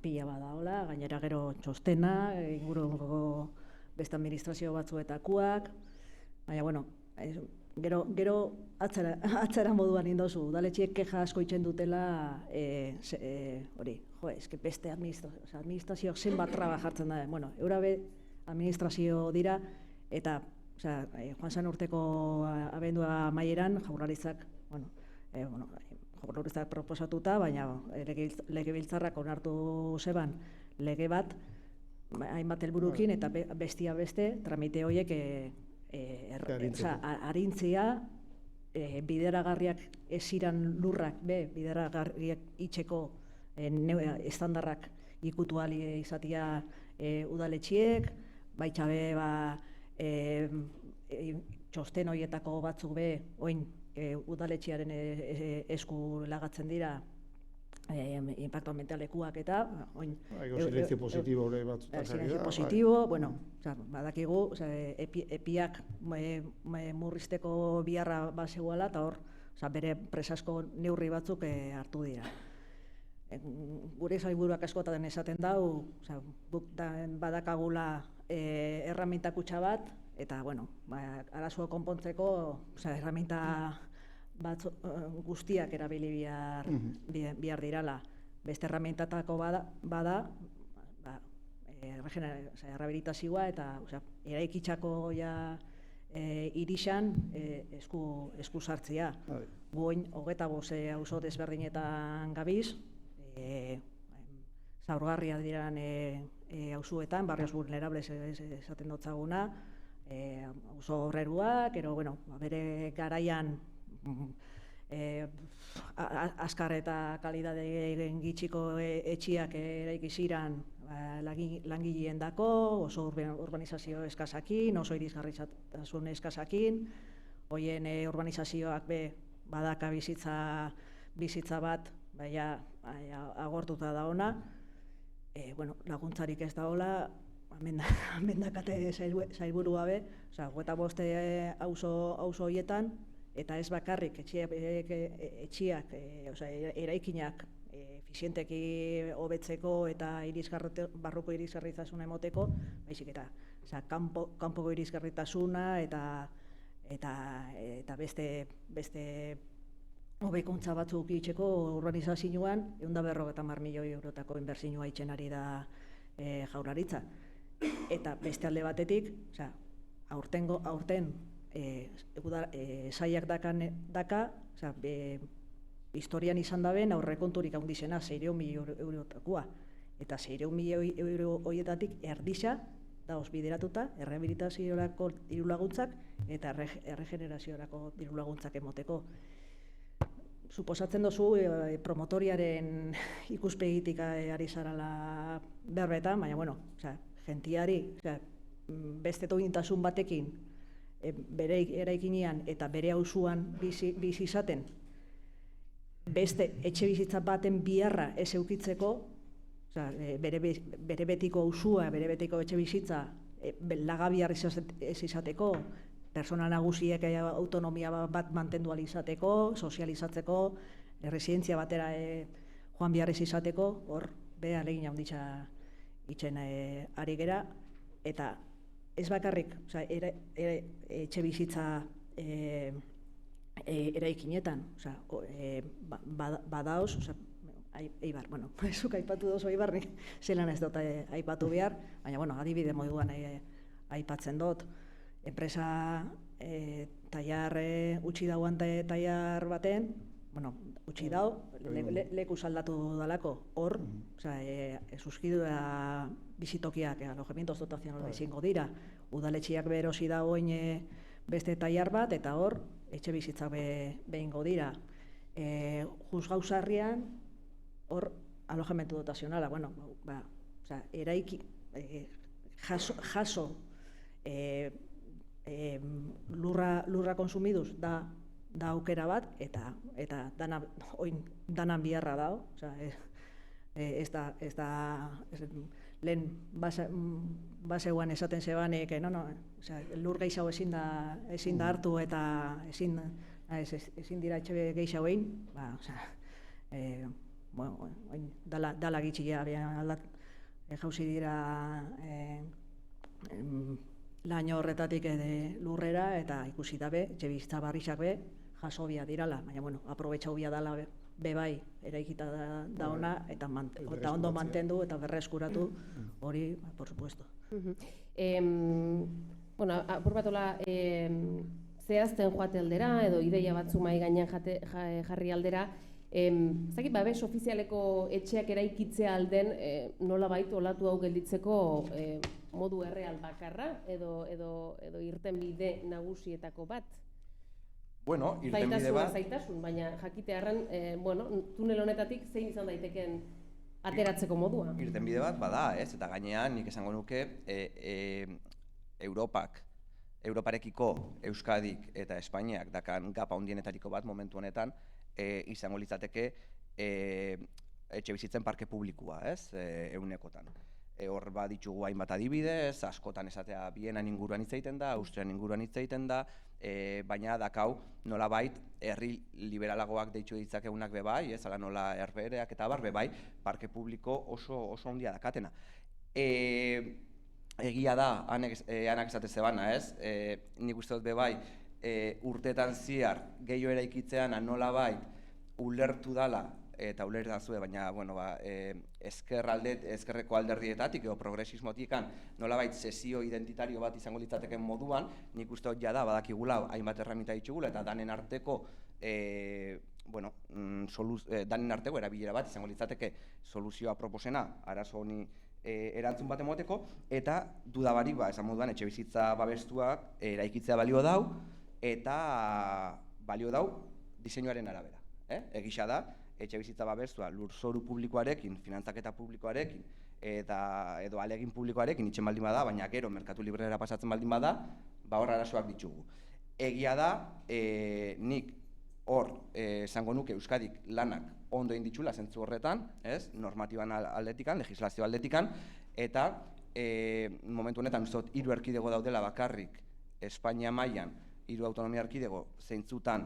pila badaola, gainera gero txostena, inguruko beste administrazio batzuetakoak, baina, bueno, gero atzera moduan indozu, udaletxiek keja asko itzen dutela hori, eske beste administrazioak zenbat traba jartzen da, bueno, eurabe administrazio dira, eta joan zen urteko abendua amaieran, Jaurlaritzak proposatuta, baina legebiltzarrak onartu zeban lege bat, hainbat helburukin eta bestia beste, tramite horiek arintzea, bideragarriak esiran lurrak, bideragarriak itxeko estandarrak ikutu ahal izatea udaletxiek, baitxabe txosten horietako batzuk oin udaletxiaren esku lagatzen dira impacto ambientalekuak eta oin silencio positibo hori batzutan silencio positibo, bueno, badakigu epiak murrizteko biharra bazegoela eta hor bere presasko neurri batzuk hartu dira. Gure sailburuak askotan esaten dau, badakagula erraminta kutxa bat, eta, bueno, arazoa konpontzeko erraminta guztiak erabili behar dirala. Beste erramintatako bada, rehabilitazioa eta eraikitzako irixan esku sartzea. Guoin, 25 auzo desberdinetan gabiz, zaurgarria diran auzuetan, barrios vulnerables esaten dotzaguna, auzo horreruak, bere garaian azkar eta kalidade gitxiko etxiak eraiki ziran langileen dako, oso urbanizazio eskasakin, oso irisgarritasun eskasakin, hoien urbanizazioak badaka bizitza bat agortuta da ona, laguntzarik ez da hola, amendakate sailburu gabe, 25 auzo horietan, eta ez bakarrik etxiak, eraikinak efizienteki hobetzeko eta barruko irisgarritasuna emoteko, baizik eta kanpoko irisgarritasuna eta beste hobekuntza batzuk itxeko urbanizazioan 150 milioi eurotako inbertsioa itzen ari da Jaurlaritza. Eta beste alde batetik, aurten sailak daka historian izan daben aurrekonturik handizena 600.000 eurotakoa. Eta 600.000 euro horietatik erdisa dauz bideratuta errehabilitaziorako dirulaguntzak eta erregeneraziorako dirulaguntzak emoteko. Suposatzen duzu promotoriaren ikuspegitik ari zarala berbetan, baina, bueno, gentiari, beste togintasun batekin bere eraikinean eta bere auzuan bizi izaten, beste etxe bizitza baten biharra ez eukitzeko, bere betiko auzua, bere betiko etxe bizitza lagabiar ez izateko, persona nagusiek autonomia bat mantendu ahal izateko, sozializatzeko, residentzia batera joan behar ez izateko, hor, be ahalegin handitza itzen ari gera, eta ez bakarrik, etxe bizitza eraikinetan, badaoz, Eibar, zuk aipatu dozu Eibar, zelan ez dut aipatu behar, baina, adibide moduan aipatzen dut, enpresa taiar utzi dauan taiar baten, utzi dau, leku saldatu dalako, hor, suskidura bizitokiak, alojamientos dotazionala izango dira, udaletxiak berosi dagoen beste taiar bat, eta hor, etxe bizitzak behingo dira. Juzgauzarrian, hor, alojamentu dotazionala, eraiki, jaso, lurra konsumiduz da aukera bat, eta danan biharra dago, ez da, lehen baseuan esaten zebanek, lur gehiago ezin da hartu eta ezin dira etxe gehiago egin, dala gitxia jauzi dira laino horretatik lurrera eta ikusi dabe, etxe bizitza barrizak be, jaso bia dirala, baina, aprobetxau bia dala be bai, eraikita da ona, eta ondo mantendu eta berreskuratu hori, por supuesto. Apur batola, zehazten joate aldera, edo ideia batzu mai gainean jarri aldera, zakit, babes ofizialeko etxeak eraikitzea alden nola baitu olatu hau gelditzeko modu erreal bakarra edo irtenbide nagusietako bat? Bueno, irtenbide bat... Zaitasun, baina jakitearren, tunel honetatik zein izan daiteken ateratzeko modua? Irtenbide bat bada, ez? Eta gainean nik esango nuke Europarekiko Euskadik eta Espainiak dakan gapa handienetariko bat momentu honetan izango litzateke etxe bizitzen parke publikoa, ez? Ehunekotan. Hor ditugu hainbat adibidez, askotan esatea Bienan inguruan hitz egiten da, Austrian inguruan hitz egiten da, baina dakau nolabait herri liberalagoak deitu ditzakegunak bebai, ala nola herbereak eta bar bebai, parke publiko oso handia dakatena. Egia da, anak esate zebana, ez? Nik uste dut bebai, urteetan ziar gehiago eraikitzean nolabait ulertu dala, eta ulertu zuen, baina, ezkerreko alderdietatik edo progresismotikan nolabait sesio identitario bat izango litzateken moduan, nik uste dut jada badakigula hainbat erramita ditugula eta danen arteko erabilera bat izango litzateke soluzioa proposena arazo honi erantzun bat emoteko, eta dudabarik esan moduan etxe bizitza babestuak eraikitzea balio dau, eta balio dau diseinuaren arabera. Egisa da, etxe bizitza babestua lurzoru publikoarekin, finantzaketa publikoarekin, edo alegin publikoarekin itxen baldin bada, baina gero merkatu librera pasatzen baldin bada, hor arazoak ditugu. Egia da, nik hor esango nuke Euskadik lanak ondo egin ditxula zentzu horretan, normatiban aldetikan, legislazio aldetikan, eta momentu honetan uste dut 3 erkidego daudela bakarrik Espainia mailan, 3 autonomia erkidego zeintzutan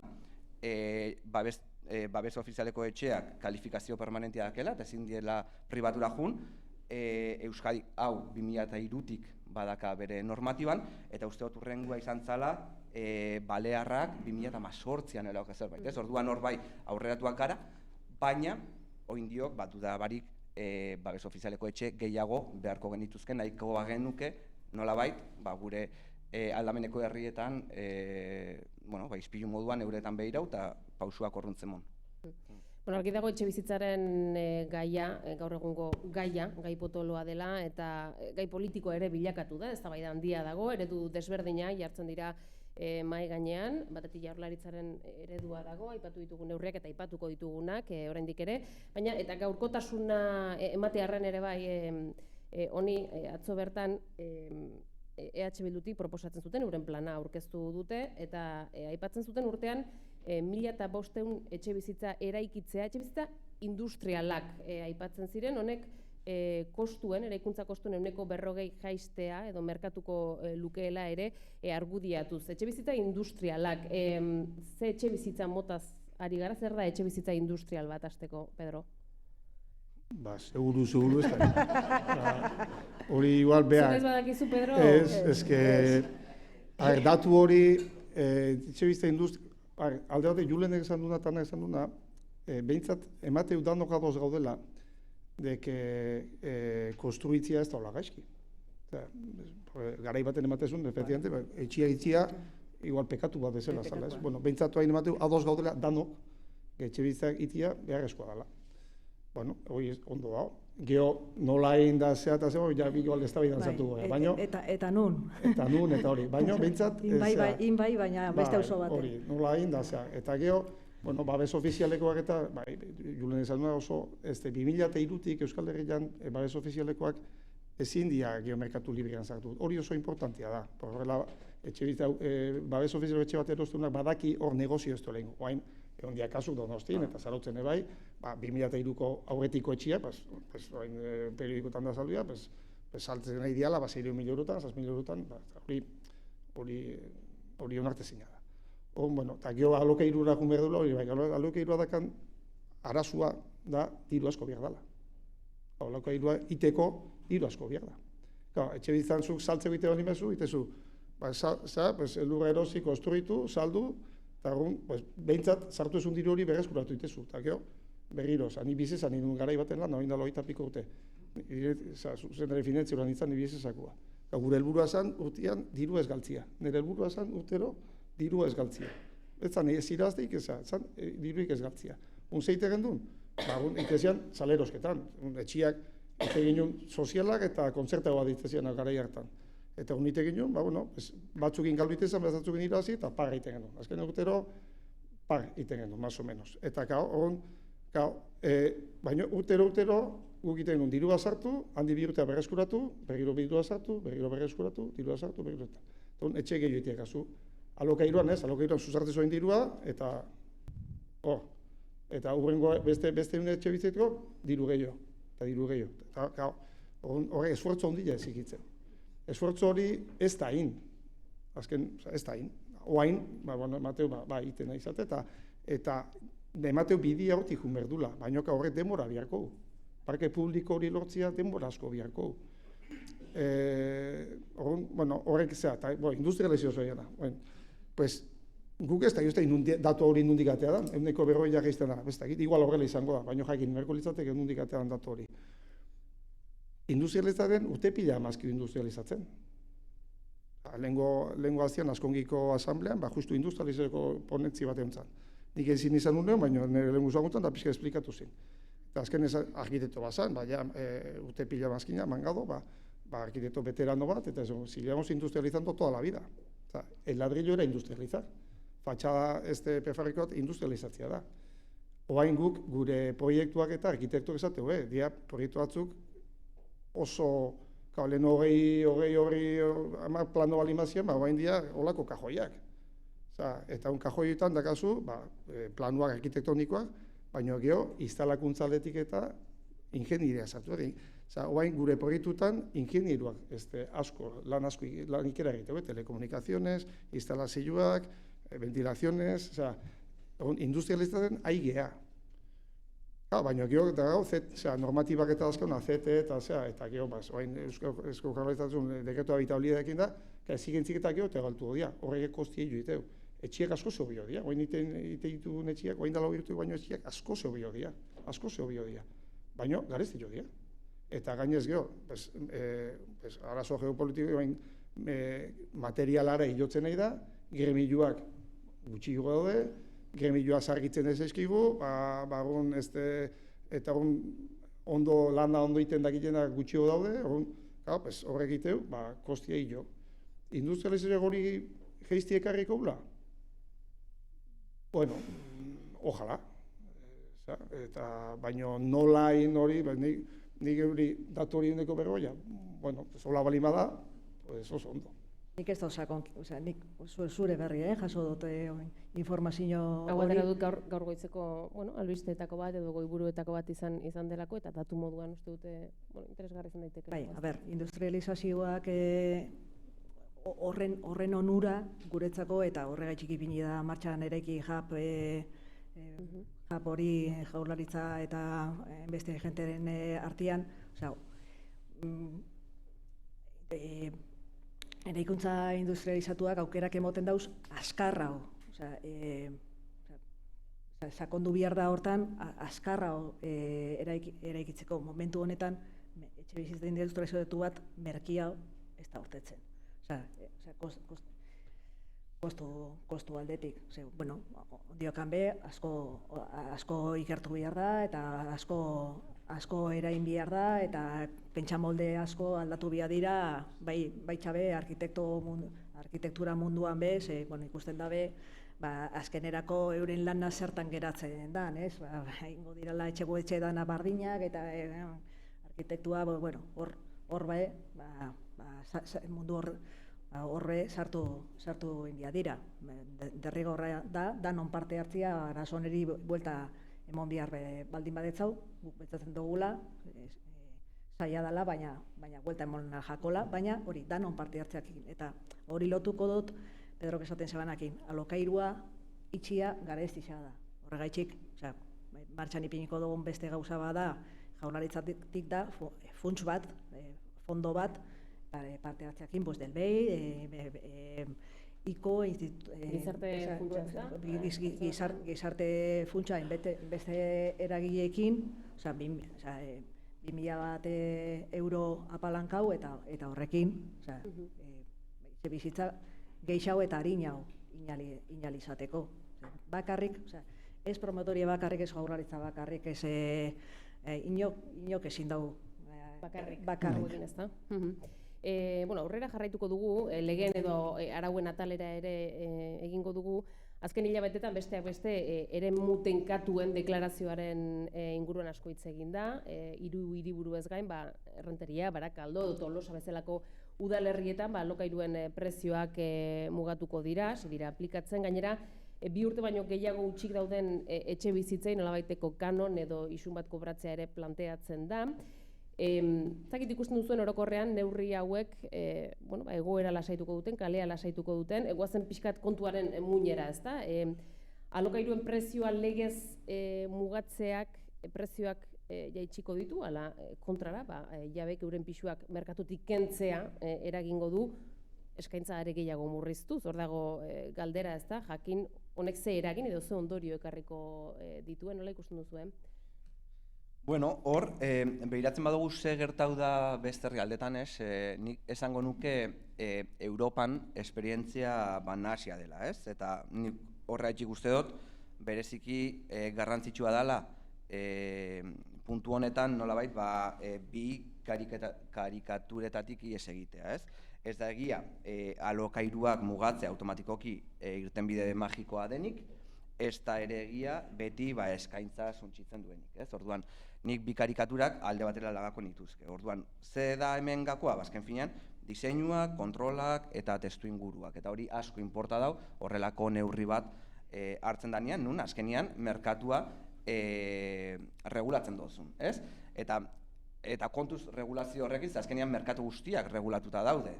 babes ofizialeko etxeak kalifikazio permanentia dakela, eta ezin diela pribatura jun, Euskadi hau 2003tik badaka bere normatiban, eta uste dut hurrengua izan zala Balearrak 2018an elauk zerbait, orduan hor bai aurreratuak gara, baina, oindiok, dudabarik babes ofizialeko etxe gehiago beharko genituzken, nahiko bagenuke, nolabait, gure aldameneko herrietan, izpilu moduan euretan behirau eta pausuak orruntzen mon. Bueno, argi dago etxebizitzaren gaia, gaur egungo gaia, gai potoloa dela, eta gai politikoa ere bilakatu da, eztabaida handia dago, eredu desberdina jartzen dira mahai gainean, batetik Jaurlaritzaren eredua dago, aipatu ditugun neurriak eta aipatuko ditugunak oraindik ere, baina eta gaurkotasuna ematearren ere bai honi atzo bertan EH Bildutik proposatzen zuten, euren plana aurkeztu dute, eta aipatzen zuten urtean 1.500 etxebizitza eraikitzea, etxebizitza industrialak aipatzen ziren, honek eraikuntza kostuen 40% jaistea edo merkatuko lukeela ere argudiatuz. Etxebizitza industrialak, ze etxebizitza motaz ari gara, zer da etxebizitza industrial bat hasteko, Pedro? Ba, seguru ez da. Hori igual behar. Zer ez badakizu, Pedro? Datu hori, etxebizitza alde bat, Julenek esan duna, Tana esan duna, behintzat, emateu danok adoz gaudela, dek konstruitzia ez da hola gaizki. Garai baten ematezun, efectivamente, etxia igual pekatu bat bezala zala. Bueno, behintzatu hain emateu adoz gaudela danok, etxebizitza itia beharrezkoa dela. Bueno, hori ondo da. Gero nola egin da zea eta zego, ja igual ez da bidan zatu goea, baina... Eta nun. Eta nun, eta hori, baina behintzat... Inbai, baina beste auzo baten. Hori, nola egin da zea. Eta gero, bueno, babes ofizialekoak eta, Julen esan duen oso, 2003-tik Euskal Herrian babes ofizialekoak ezin dira geomerkatu librean sartu. Hori oso importantia da. Horrela, babes ofizialeko etxe bat erostunak badaki hor negozio ez du lehenko. Oain, egon dia kasuk Donostin eta Zarautzen ebai, 2003ko aurretiko etxia, periodikotan da salduia, saltzen nahi diala, 6.000 eurotan, 6.000 eurotan, hori onartezina da. Bueno, eta gero alokairura jun behar dula, hori alokairua dakan arazua da diru asko behar dela. Alokairua iteko diru asko behar da. Etxe bizitzan zuk saltzeko ite bali mezu, itezu, elurra erosi, konstruitu, saldu, eta behintzat sartu ezun diru hori berrezkuratu itezu. Eta gero, berriro, ni bizez, ni duen garai baten lan, hori dala 20 piko urte. Zuzendari finantzio lan izan, ni bizezakua. Gure helburua zan, urtean, diru ez galtzia. Nire helburua zan, urtero, diru ez galtzia. Ez zan, ez irazteik ez zan, diruik ez galtzia. Zeite gendun? Itezian, salerosketan. Etxiak, ite ginen sozialak eta kontzertagoa ditezian garai hartan. Eta unite ginen, batzukin galdu itezan, batzukin irazi, eta par egiten genuen. Azken urtero, par egiten genuen, más o menos. Eta baina urtero, guk egiten genuen, dirua sartu, handi bi urtea berreskuratu, berriro dirua sartu, berriro berreskuratu, dirua sartu, berriro eta. Etxe gehiago itiak azu. Alokairuan zuzartez zoin dirua, eta hurrengo beste etxe bizitzeko, diru gehiago. Eta diru gehiago. Horre esfuerzo ondila ezikitzen. Esfuerzo hori ez da hain. Azken, ez da hain. Oain, emateu, iten nahi izate, eta emateu bidia hortik junberdula, baina horrek denbora biharko. Parke publiko hori lortzia denbora asko biharko. Horrek zea, eta industrializio zoiana. Guk ez da, datu hori nundik atea da, 140 jaizten da, igual horrela izango da, baina jakin merko litzatek nundik atea da datu hori. Industrializatzen urte pila amazkiu industrializatzen. Lehengo aztian, Askongiko asamblean, justu industrializeko ponentzi bat egon. Nik ezin izan unean, baina nire lehengu zuaguntan, da pixka esplikatu zin. Eta azken ez arkitekto bazan, urte pila amazkina, mangado, arkitekto veterano bat, eta sigamos industrializando toda la vida. El ladrillo era industrializar. Fatxada prefabrikoat industrializatzia da. Oain guk, gure proiektuak eta arkitektuak esateu, dia proiektu batzuk oso, lehen hogei plano balimazien, oain dia holako kajoiak. Eta un kajoietan dakazu, planuak arkitektonikoak, baina geho, instalakuntzaletik eta ingenieria zatu. Oain gure proiektutan ingenieruak lan ikera egiteu, telekomunikaziones, instalazioak, ventilaziones, industrializatzen aigea. Baina geho, normatibak eta dazkauna, CT eta geho, oain Eusko Jaurlaritzaren dekretu habitabilidadekin da, zigentzik eta geho, eta galtu hodia, horrek kosti egin diteu. Etxiak asko zehobio dira, oain ite dituen etxiak, oain dala hobirtu baino etxiak asko zehobio dira, baina garezti jo dira. Eta gainez geho, arazo geopolitiko, materialara hilotzen nahi da, gremiluak gutxi daude, gremioa zargitzen ez eskigu, eta ondo lana ondo iten dakitenak gutxio daude, horrek egiteu, kostia hilo. Industrializazio hori geizti ekarriko gula? Bueno, ojalá. Eta baino nolain hori, nik hori datu hori indeko berroia, bueno, hola bali bada, oso ondo. Nik ez da nik zure berri, jaso dute informazio Hau hori. atera dut gaur goitzeko, albisteetako bat edo goiburuetako bat izan delako, eta datu moduan uste dute, interesgarri izan daiteke. Bai, industrializazioak horren onura guretzako, eta horregatik ipini da martxan eraiki JAP hori Jaurlaritza eta beste jenteren artean, eraikuntza industrializatuak aukerak emoten dauz askarrao. Sakondu behar da hortan, askarrao eraikitzeko momentu honetan, etxebizitza industrializatu bat merkia ez da urtetzen. Kostu aldetik. Diokan be, asko ikertu behar da, eta asko erain behar da, eta pentsamolde asko aldatu behar dira, baitxabe arkitektura munduan be, ikusten dabe, azkenerako euren lana zertan geratzen da, ingo dirala etxe dana bardinak, eta arkitektua, hor bai, mundu horre sartu india dira. Derrigorra da, danon parte hartzia, arazoneri buelta emon behar baldin badetzau, guk betzatzen dugula, zaila dela, baina buelta emon jakola, baina hori danon parte hartzeakin. Eta hori lotuko dut, Pedrok esaten zebanakin, alokairua itxia garestitza da. Horregaitxik, martxan ipiniko dugun beste gauza bada, Jaurlaritzatik da, funts bat, fondo bat, parte hartzeakin, del BEI, ICO, gizarte funtsa, beste eragileekin, 2.000 bat euro apalankau, eta horrekin, bizitza geixau eta harinau inalizateko. Bakarrik, ez promotoria bakarrik, ez Jaurlaritza bakarrik, ez inok ezin dau bakarrik. Aurrera jarraituko dugu, legeen edo arauen atalera ere egingo dugu. Azken hilabetetan besteak beste eremu tenkatuen deklarazioaren inguruan asko hitz egin da. 3 hiriburu ez gain, Errenteria, Barakaldo, Tolosa bezalako udalerrietan alokairuen prezioak mugatuko dira, dira aplikatzen. Gainera, 2 urte baino gehiago utxik dauden etxe bizitzei nolabaiteko kanon edo isun bat kobratzea ere planteatzen da. Zakit ikusten duzuen orokorrean neurri hauek egoera lasaituko duten, kalea lasaituko duten, egoazen pixkat kontuaren muinera, ezta? Alokairuen prezioa legez mugatzeak prezioak jaitsiko ditu, ala kontrara, jabek euren pisuak merkatutik kentzea eragingo du, eskaintza are gehiago murriztuz, hor dago galdera, ezta? Jakin honek ze eragin edo ze ondorio ekarriko dituen, nola ikusten duzuen? Bueno, hor, behiratzen badugu ze gertau da beste herrialdetan, nik esango nuke Europan esperientzia nahasia dela, ez? Eta nik horregatik uste dut, bereziki garrantzitsua dela puntu honetan nolabait bi karikaturetatik ihes egitea, ez? Ez da egia alokairuak mugatzea automatikoki irtenbide magikoa denik, ez da ere egia beti eskaintza suntsitzen duenik, ez? Orduan, nik bi karikaturak alde batera lagako nituzke. Orduan, ze da hemen gakoa, bazken finean, diseinuak, kontrolak eta testu inguruak. Eta hori asko inporta dau, horrelako neurri bat hartzen danean, nun azkenian merkatua regulatzen dozun, ez? Eta kontuz regulazio horrekin, azkenean merkatu guztiak regulatuta daude.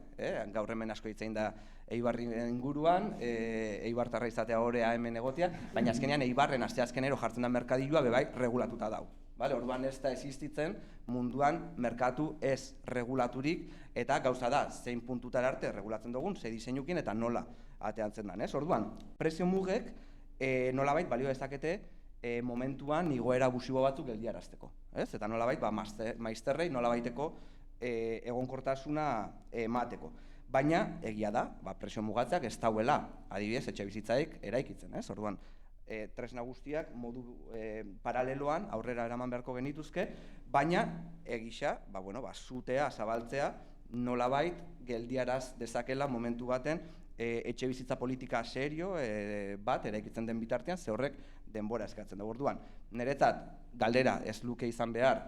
Gaur hemen asko hitzein da Eibarri inguruan, Eibartarra izatea horea hemen egotea, baina azkenean Eibarren asteazkenero jartzen da merkadilua bebai regulatuta dau. Orduan ez da existitzen munduan merkatu ez regulaturik, eta gauza da, zein puntutara arte regulatzen dugun, ze diseinukin eta nola ateantzen dan. Orduan, prezio mugek nolabait balio dezakete momentuan igoera abusibo batzuk geldiarazteko. Eta nolabait, maizterrei nolabaiteko egonkortasuna emateko. Baina, egia da, prezio mugatzak ez dauela, adibidez, etxe bizitzaik eraikitzen. Orduan, tresna guztiak modu paraleloan aurrera eraman beharko genituzke, baina egisa, zutea, zabaltzea, nolabait geldiaraz dezakela momentu baten etxe bizitza politika serio bat eraikitzen den bitartean, ze horrek denbora eskatzen da. Orduan, niretzat galdera ez luke izan behar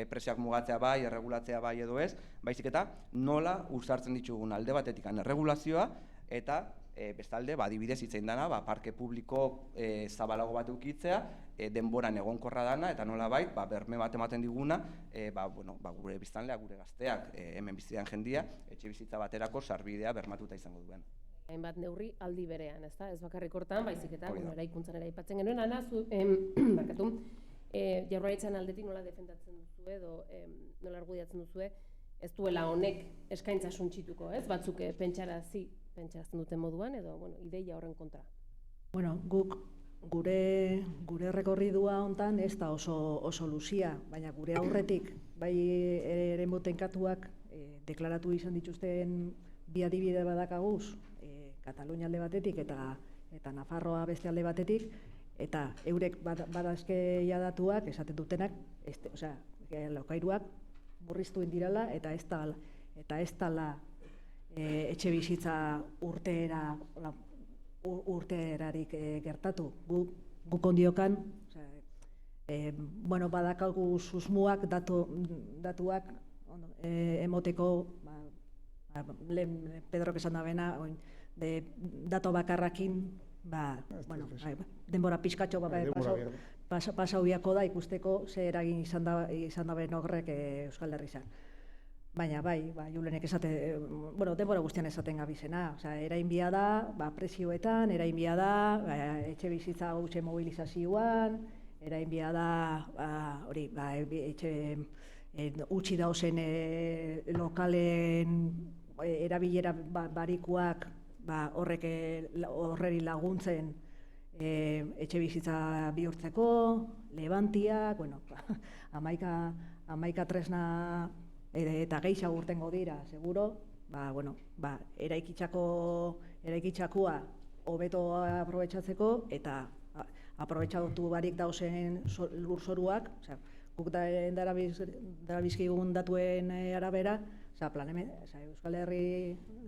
prezioak mugatzea bai, erregulatzea bai edo ez, baizik eta nola uzartzen ditugun alde batetik erregulazioa eta bestalde, adibidez hitzein dana, parke publiko zabalago bat eukitzea, denboran egonkorra dana, eta nolabait, berme bat ematen diguna, gure biztanlea, gure gazteak, hemen bizitzen jendia, etxe bizitza baterako sarbidea bermatuta izango duen. Hainbat neurri aldi berean, ez bakarrik hortan, baizik eta eraikuntzan ere aipatzen genuen, Ana, barkatu, Jaurlaritzaren aldetik nola defendatzen duzu edo nola argudiatzen duzue, ez duela honek eskaintza suntsituko, ez? Batzuk pentsarazten duten moduan edo ideia horren kontra. Guk gure rekorridua hontan ez da oso luzia, baina gure aurretik bai eremu tenkatuak deklaratu izan dituzten bi adibide badakaguz, Katalunia alde batetik eta Nafarroa beste alde batetik, eta eurek badazkeia datuak esaten dutenak, lokairuak murriztu indirala eta ez dala etxe bizitza urteerarik gertatu. Guk ondiokan, badakagu susmuak, datuak emoteko, lehen Pedrok esan da bena, dato bakarrakin, denbora pixkatxo pasau biako da ikusteko ze eragin izan da ben horrek Euskal Herrizan. Baina Julenek esate, denbora guztian esaten gabizena, erain bia da, prezioetan, erain bia da, etxe bizitza gutxe mobilizazioan, erain bia da, utzi dauzen lokalen erabilera barikuak horreri laguntzen etxe bizitza bihurtzeko, lebantiak, 11 tresna eta gehiago urtengo dira, seguro, eraikitzakoa hobeto aprobetxatzeko eta aprobetxatu barik dauzen lurzoruak, guk darabizkigun datuen arabera,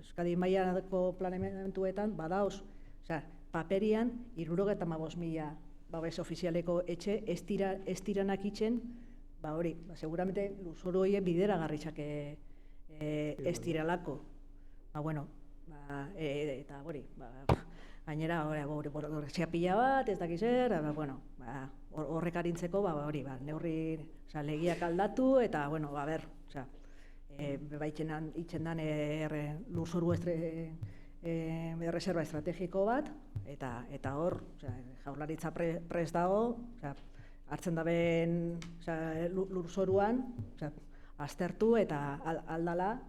Euskadi mailako planeamentuetan badaoz, paperian 75.000 babes ofizialeko etxe ez diranak itxen, seguramente lurzoru horiek bideragarritzak ez diralako. Eta gainera borrezia pila bat, ez dakiz horrek arintzeko, neurri legiak aldatu, eta, itxen dan lurzoru reserva estrategiko bat, eta hor, Jaurlaritza prest dago, hartzen daben lurzoruan, aztertu eta aldala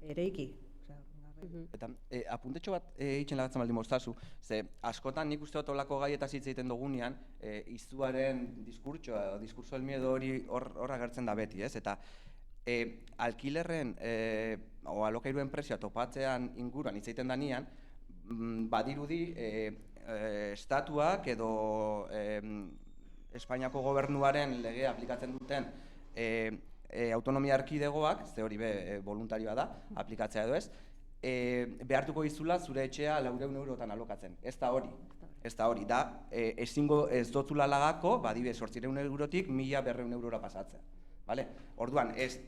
ereiki. Eta apuntetxo bat egiten lagatzen baldin moztazu, ze askotan nik uste dut olako gaietaz hitz egiten dugunean, izuaren diskurso del miedo hori hor agertzen da beti, ez? Eta alkilerren o alokairuen prezioa topatzean inguruan hitz egiten danean, badirudi estatuak edo Espainiako gobernuaren legea aplikatzen duten autonomia erkidegoak, ze hori voluntarioa da, aplikatzea edo ez, behartuko dizula zure etxea 400 eurotan alokatzen. Ez da hori, da ez dotzula lagako, adibidez 800 eurotik 1.200 eurora pasatzea. Orduan, ez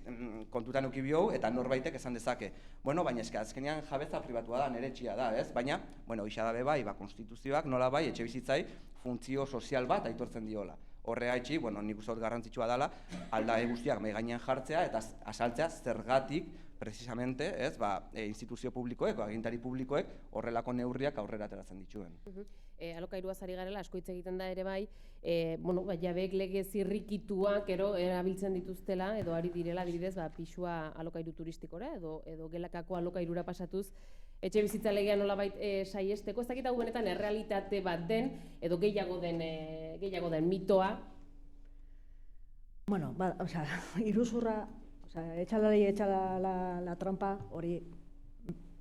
kontutan eduki bihou eta norbaitek esan dezake. Baina eske azkenean jabetza pribatua da, nire etxea da, ez? Baina, isa dabe bai, konstituzioak nola bai, etxe bizitzai funtzio sozial bat aitortzen diola. Horregaitzi, nik uste dut garrantzitsua dela, aldagai guztiak mahai gainean jartzea eta azaltzea zergatik, precisamente, instituzio publikoek, agintari publikoek, horrelako neurriak aurrera ateratzen dituen. Alokairuaz ari garela, asko hitz egiten da ere bai, jabeek lege zirrikituak erabiltzen dituztela, edo ari direla, adibidez, pisua alokairu turistikora, edo gelakako alokairura pasatuz, etxe bizitza legea nolabait saiesteko, ez dakit hau benetan errealitate bat den, edo gehiago den mitoa? Iruzurra, etxala la trampa hori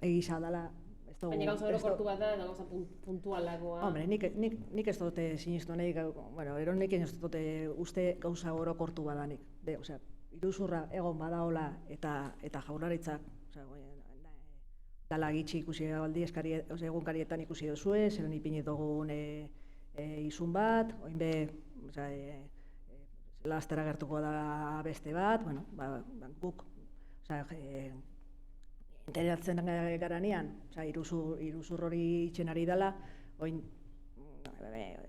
egisa dela, ez Baina gauza orokortu bat da, gauza puntualagoa. Hombre, nik ez dute sinistu nahi, bueno, eronek ez dute uste gauza orokortu badanik. Osea, iruzurra egon badaola eta jaurlaritzak, osea, dala gitxi ikusi aldi egunkarietan ikusi duzue, zeren ipini dugun izun bat, oin be, lastera gertuko da beste bat, bueno, guk, osea, enteratzen garanean, iruzur hori itxen ari dela, oin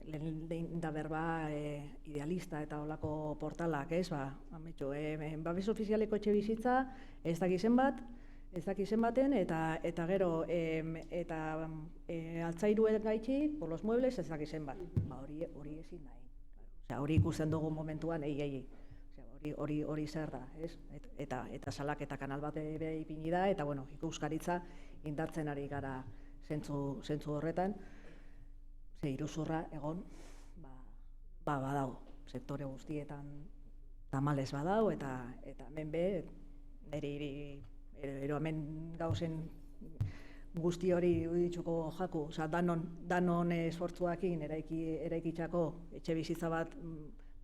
lehen da berba idealista eta olako portalak, ez, babes ofizialeko etxe bizitza, ez dakizen baten, eta gero, altzairuen gaitxi, por los muebles, ez dakizen bat. Hori ezin da, hori ikusten dugu momentuan, hori zer da, ez? Eta salaketa kanal bat ipini da, eta bueno, ikuskaritza indartzen ari gara zentzu horretan, iruzurra egon badago, sektore guztietan tamalez badago, eta hemen be, ero hemen gauzen guzti hori ditzuko jaku, danon esfortzuakin eraikitxako etxe bizitza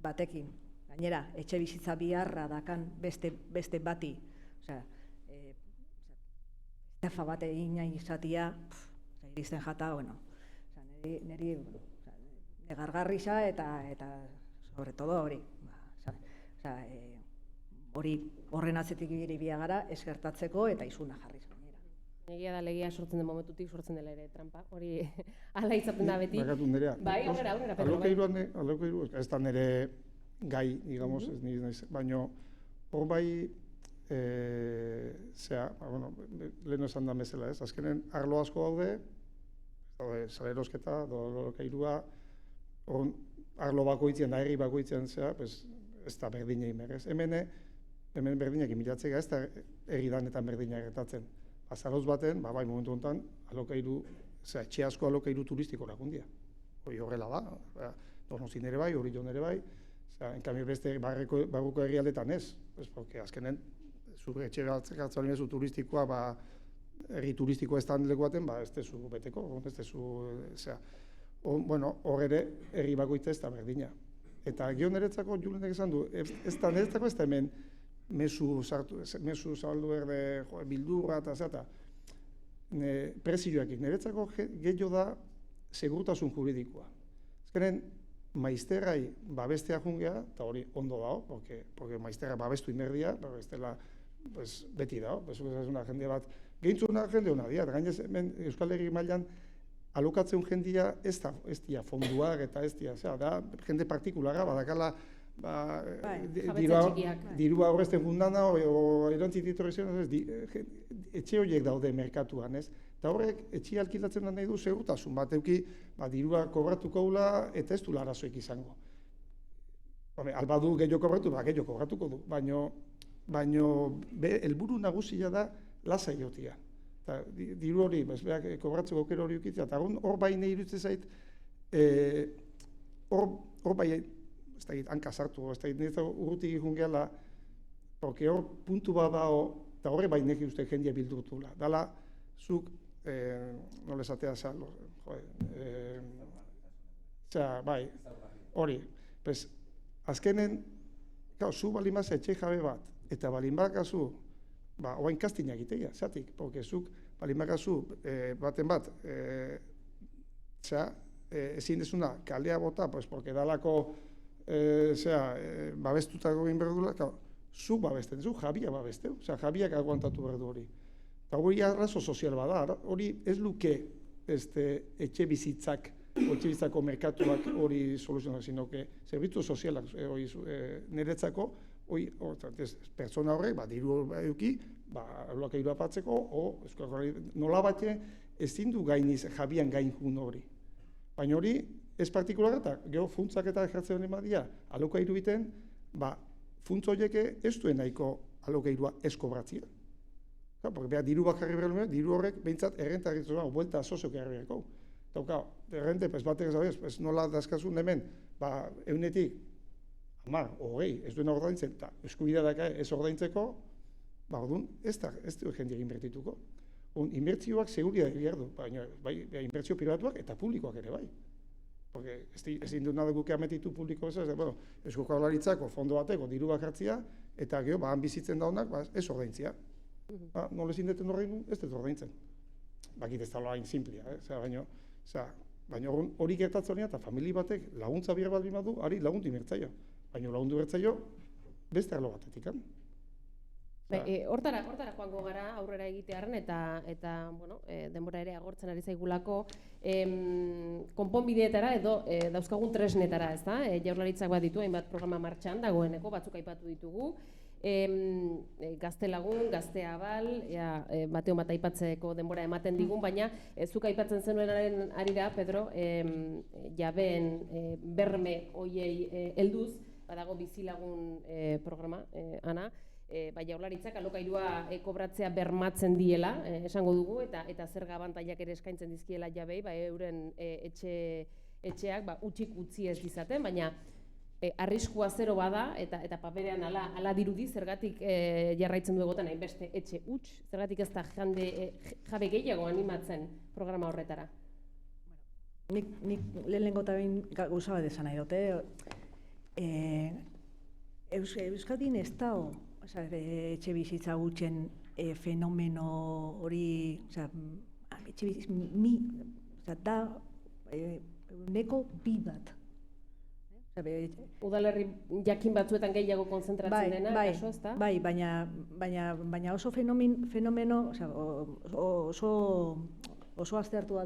batekin, gainera, etxe bizitza biharra dakan beste bati, estafa bate ina izatia, iristen jata, bueno, niri negargarrisa eta sobre todo hori, horren atzetik ibili gara ez gertatzeko eta izuna jarriz. Egia da legia sortzen den momentutik sortzen dela ere trampa, hori hala izaten da beti. Bakatu nerea. Bai, aurrera, Alokairu ez da nire gai, digamos, ez nire, baina hor bai, lehen esan da bezala, ez? Azkenen arlo asko daude, salerosketa, alokairua, arlo bakoitzen da, herri bakoitzen, ez da berdinei merez. Hemen berdinak imilatzea, ez da herri danetan berdinak gertatzen. Azaroz baten, bai momentu honetan, alokairu, etxe asko alokairu turistiko lagundia. Hori horrela da, Donostin ere bai, Orion ere bai, enkamio beste barruko herrialdetan ez, porque azkenen, zure etxe hartzen bezu turistikoa, herri turistikoa ez da handeleko baten, ez dezu beteko, ez dezu, bueno, hor ere herri bakoitza ez da berdina. Eta gio niretzako, Julenek esan du, ez da niretzako ez da hemen mesu zabaldu berde bildurra eta zata, prezioakin. Niretzako gehiago da segurtasun juridikoa. Ezkenen, maizterrai babestea jungea, eta hori ondo dago, porque maizterra babestu inberdia, bestela beti dago, jende bat, gehintzuna jende hona dira, gainez hemen Euskal Herri mailan alokatzen jendia ez dira fonduak eta ez dira, da jende partikulara, badakala dirua horrezten fundana, o erantzit ditorrezion, etxe horiek daude merkatuan, ez? Eta horrek, etxe alkilatzen da nahi du segurtasun bat, euki, dirua kobratuko gula eta ez du larazoik izango. Albadu gehiago kobratu, gehiago kobratuko du, baino helburu nagusia da lasa iotia. Diru hori, kobratzeko aukera hori ukitzea, eta hor bai nahi iruditzen zait, hor bai, ez da egit, hanka sartu, ez da egit, niretzako urrutik ikun gehala, porque hor puntu bat dago, eta horre bai neki uste jendia bildurtula. Dala, zuk, nola esatea zalo, bai, hori, azkenen, zu balin bat etxe jabe bat, eta balin bakazu, oain kastina egitea, zatik, porque zuk balin bakazu baten bat, ezin dezuna kalea bota, porque dalako, babestutako egin behar duela, zuk babesten, zuk jabia babesteu, jabiak aguantatu behar du hori. Eta hori arrazo sozial bada, hori ez luke etxe bizitzak, etxe bizitzako merkatuak hori soluzionak, sino que zerbitzu sozialak niretzako, pertsona horrek, diru eduki, alokairu apatzeko, nola batxe ezin du gainiz jabian gain jun hori. Baina hori, ez partikular eta geho funtzak eta jartzen hori badia, alokairu biten, funtz horieke ez duen nahiko alokairua ez kobratzia. Porque behar diru bakarri behar, diru horrek behintzat errentarritzen dugu, buelta soziok erreko. Eta errente, batek ez nola dazkazun hemen, eunetik, 20, ez duena ordaintzen, eta eskubidea daka ez ordaintzeko, orduan ez du jende egin bertituko. Inbertsioak seguridade behar du, baina inbertsio pribatuak eta publikoak ere bai. Porque ezin du nahi guke ametitu publiko ez, bueno, Eusko Jaurlaritzako fondo bateko diru bakartzia, eta gero, han bizitzen daunak, ez ordaintzia. Nola ezin deten ordaindu, ez dut ordaintzen. Bakit ez da hain simplia, baina hori gertatzen eta famili batek laguntza bihar baldin badu, ari lagundu inbertzaio. Baina lagundu bertzaio, beste arlo batetik. Hortara joango gara aurrera egitearen eta bueno, denbora ere agortzen ari zaigulako konponbideetara edo dauzkagun tresnetara, ezta? Jaurlaritzak bat ditu, hainbat programa martxan dagoeneko, batzuk aipatu ditugu. Gaztelagun, Gazteabal, bateo bat aipatzeko denbora ematen digun, baina zuk aipatzen zenuenaren arira, Pedro, jabeen berme hoiei helduz, badago bizilagun programa, Ana, Jaurlaritzak alokairua kobratzea bermatzen diela, esango dugu, eta zerga abantailak ere eskaintzen dizkiela jabei, euren etxeak utzik utzi ez dizaten, baina arriskua zero bada, eta paperean ala dirudi, zergatik jarraitzen du egoten hainbeste etxe huts, zergatik ez da jabe gehiago animatzen programa horretara. Nik lehenengo eta behin gauza bat esan nahi dute. Euskadin ez dago etxe bizitza gutxen fenomeno hori, etxe bizitza da neko bi bat. Udalerri jakin batzuetan gehiago konzentratzen dena, kaso, ez da? Bai, baina oso fenomeno, oso aztertua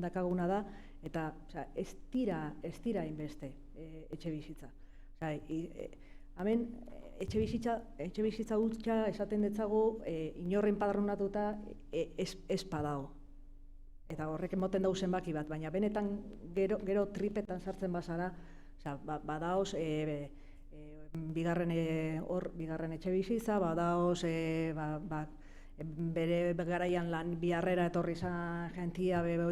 dakaguna da, eta ez dira inbeste etxe bizitza. Hemen, etxe bizitza gutxa esaten detzagu inorren padronatuta ez padago. Eta horrek emoten dau zenbaki bat, baina benetan gero tripetan sartzen bazara, badaoz bigarren etxe bizitza, badaoz bere garaian lan biharrera etorri izan jentia bere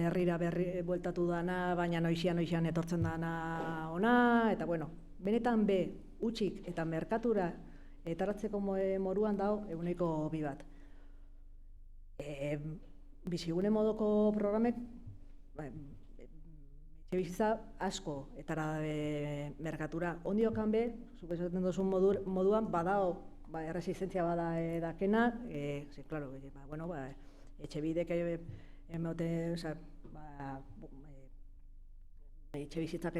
herrira bueltatu dana, baina noixian etortzen dana ona, eta bueno, benetan utxik eta merkatura etaratzeko moruan dago eguneko bi bat. Bizigune modoko programek etxe bizitza asko etara merkatura. Ondiokan zuk esaten duzun moduan, badao erresistentzia bada dakena, etxe bidek etxe bizitzak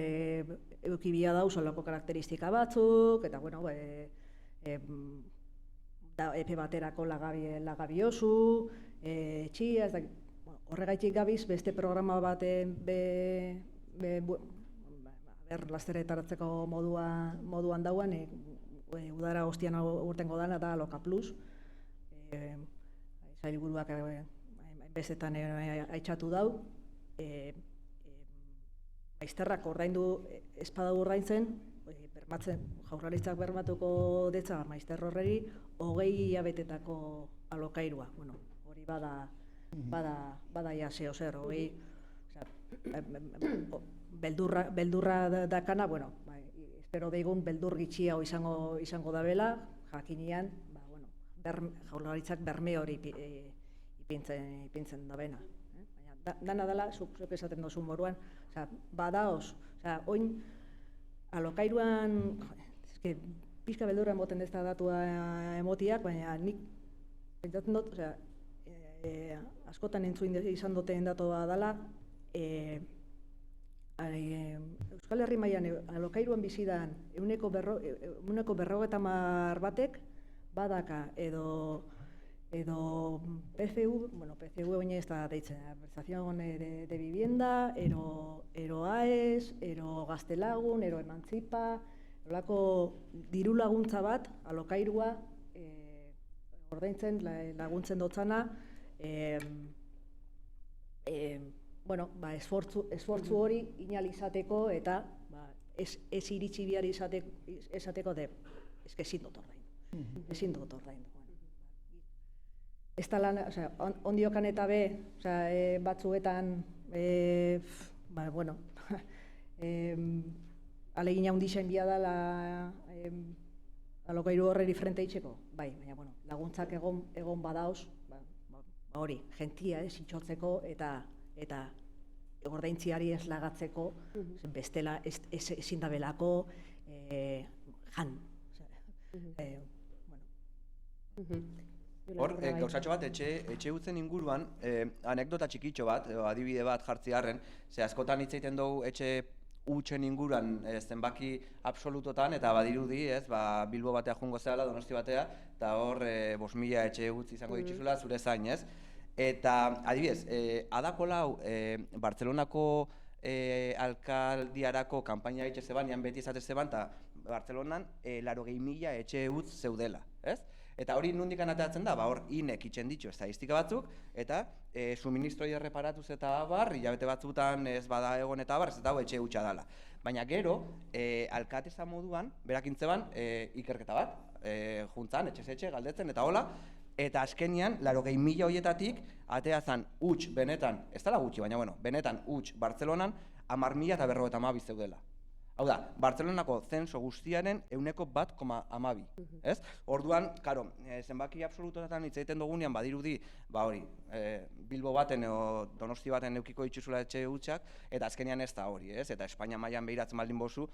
eukibia dauz olako karakteristika batzuk, eta epe baterako lagabiosu, txia, horregaitik gabiz beste programa baten lasteretaratzeko moduan dauan, udara hostian urtengo dana da Loka Plus. Sailburuak bestetan aitzatu dau. Maizterrak ordaindu espada ordaintzen, Jaurlaritzak bermatuko detza maizter horreri 20 hilabetetako alokairua. Hori bada ja zeo zer, beldurra dakana, espero daigun beldur gitxia izango dabela, jakinian, Jaurlaritzak berme hori ipintzen dabena. Dana dela, zuk esaten duzun moruan, badaoz, oin alokairuan, pixka beldurra emoten ez da datua emotiak, baina nik pentsatzen dut, askotan entzun izan duten datua dela, Euskal Herri mailan alokairuan bizidan 150 batek badaka edo PCV, PCV oine ez da deitzen, prestación de vivienda, ero AES, ero Gaztelagun, ero Emantzipa, olako diru laguntza bat, alokairua ordaintzen laguntzen dotzana, esfortzu hori inalizateko eta ez iritsi bihar esateko ezin dut ordaindu. Ez da lan, ondiokan eta batzuetan, alegin haundixen bia dela alokairu horreri frente itxeko, bai, baina, bueno, laguntzak egon badauz, hori, jentia sintxotzeko eta ordaintziari ez lagatzeko, bestela ezin da belako jan. Hor, gauzatxo bat, etxe utzen inguruan, anekdota txikitxo bat, adibide bat jartzi harren, ze askotan hitz egiten dugu etxe utxen inguruan zenbaki absolutotan, eta badirudi, Bilbo batea joango zehala, Donosti batea, eta hor 5.000 etxe utzi izango dituzula zure zain, ez? Eta, adibidez, adako lau, Bartzelonako alkaldiarako kanpaina egitze zeban, nian beti esate zeban, eta Bartzelonan 80.000 etxe utz zeudela, ez? Eta hori nondik ateratzen da, hor inek itxen ditu estadistika batzuk, eta suministroi erreparatuz eta abar, hilabete batzutan ez bada egon eta abar, ez eta etxe hutsa dela. Baina gero, alkateza moduan, berakintzeban, ikerketa bat, juntzan, etxe galdetzen eta hola, eta azkenian, 80.000 horietatik, ateazan huts benetan, ez dela gutxi, baina bueno, benetan huts Bartzelonan, 10.052 zeudela. Hau da, Bartzelonako zenso guztiaren 1,2, ez? Orduan, karo, zenbaki absolutotan hitz egiten dugunean badirudi, hori, Bilbo baten o Donosti baten eukiko dituzula etxe hutsak, eta azkenean ez da hori, ez? Eta Espainia mailan behiratzen baldin bozu,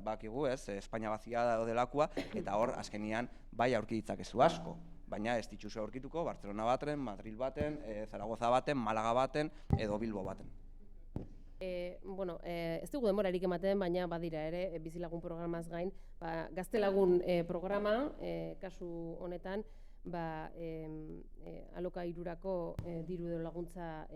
bakigu, ez? Espainia bazia da delakoa, eta hor, azkenean, bai aurki ditzakezu asko. Baina ez dituzu aurkituko Bartzelona baten, Madril baten, Zaragoza baten, Malaga baten, edo Bilbo baten. Bueno, ez dugu denborarik ematen, baina badira ere, bizilagun programaz gain, gaztelagun programa, kasu honetan, alokairurako diru edo laguntza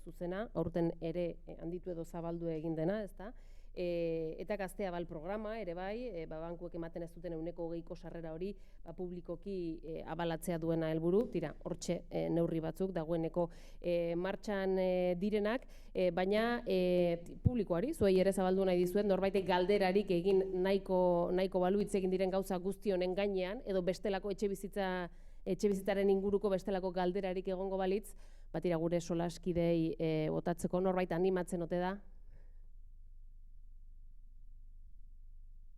zuzena, aurten ere handitu edo zabaldu egin dena, ezta? Eta Gazte Abal programa, ere bai, bankuek ematen ez duten 20% sarrera hori publikoki abalatzea duena helburu, tira, hortxe neurri batzuk dagoeneko martxan direnak, baina publikoari, zuei ere zabaldu nahi dizuet, norbaitek galderarik egin nahiko balu hitz egin diren gauza guzti honen gainean, edo bestelako etxebizitzaren inguruko bestelako galderarik egongo balitz, batira gure solaskidei botatzeko norbait animatzen ote da?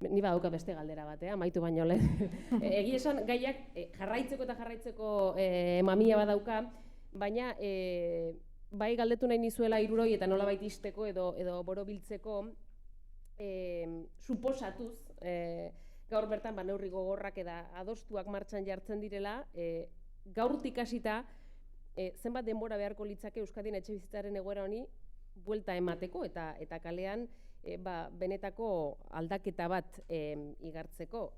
Ni badauka beste galdera bat, amaitu baino lehen. Egia esan gaiak jarraitzeko mamia badauka, baina bai galdetu nahi nizuela 60 eta nolabait isteko edo borobiltzeko suposatuz, gaur bertan neurri gogorrak eta adostuak martxan jartzen direla, gaurtik hasita zenbat denbora beharko litzake Euskadin etxebizitzaren egoera honi buelta emateko eta kalean benetako aldaketa bat igartzeko,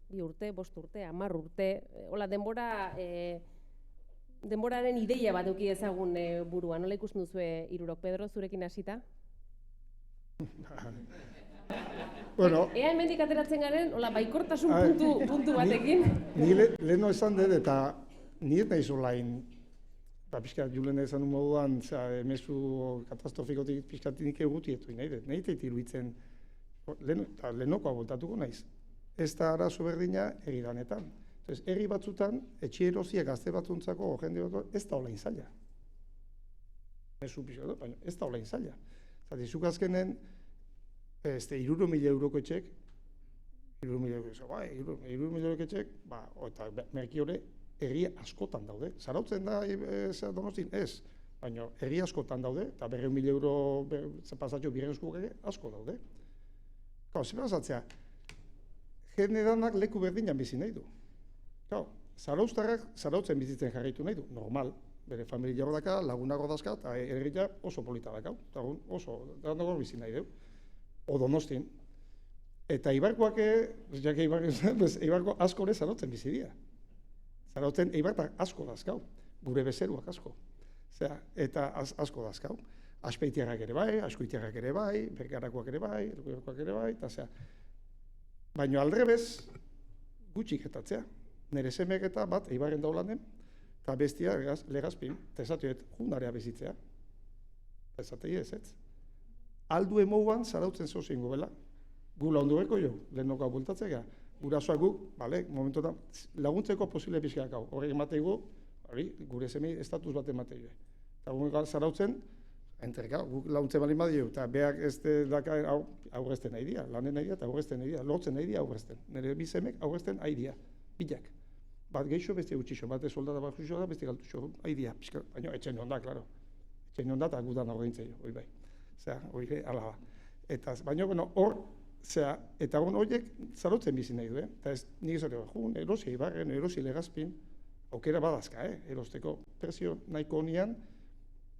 2 urte, 5 urte, 10 urte, hola denboraren ideia bat eduki ezagun buruan. Nola ikusten duzue Hirurok? Pedro, zurekin hasita? Ea hemendik ateratzen garen, hola baikortasun puntu batekin. Ni leheno esan dut eta ni ez nahi zolain, pixkat julen ezan moduan, emezu katastrofikotik pixkatinik egutietu, nahi dut iruditzen, lehenokoa voltatuko naiz. Ez da arazo berdina egidanetan. Herri batzutan, etxe erosiak gazte batzuntzako, jende bat, ez da olain zaila. Emezu pixkat, baina ez da olain zaila. Zuk azkenen, 300.000 euroko etxek, 300.000 euroko etxek, eta merki hori, herri askotan daude. Zarautzen da Donostin? Ez. Baina herri askotan daude, eta 100.000 euro pasatxo birreuskuk ere asko daude. Zer pasatzea, jende danak leku berdinan bizi nahi du. Zarauztarrak zarautzen bizitzen jarraitu nahi du, normal. Bere familia hor daka, lagunak hor dazka, eta herria oso polita dakau. Oso, danak hor bizi nahi du. O Donostin. Eta Ibarkoak, Ibarko asko ere zarautzen bizi dira. Zarautzen eibartak asko dazkau, gure bezeruak asko. Eta asko dazkau. Aspeitiarrak ere bai, askoitiarrak ere bai, bergarakoak ere bai, erkoak ere bai, eta baina aldrebez gutxik etatzea. Nere semeak eta bat eibarren daulanen, eta bestia legazpin, eta esatuet jundarea bizitzea. Esatei ez. Aldu emouan zarautzen zozein gobela. Gu laundureko jo, lehenoko abultatzea. Gurasoak guk, momentuetan, laguntzeko posible pixkak hau. Horrek emateigu, gure semei estatus bat emateigu. Eta zarautzen, Entreka, guk launtzen bali badio, eta beak ez daka aurrezten nahi dira, lanen nahi dira eta aurrezten nahi dira, lortzen nahi dira aurrezten. Nire bizemek aurrezten nahi dira, bilak. Bat geixo, beste gutxixo, bat soldata bat gutxixo da, beste galtuxo, nahi dira, baina etxen honda, klaro. Etxen honda eta gudan ordaintzea, hori bai. Hori ala da. Eta, baina, hor, eta horiek zarotzen bizi nahi du, eta ez nik ez hori, erosi ibarren, erosi legazpin, aukera badazka, erosteko prezio nahiko honian,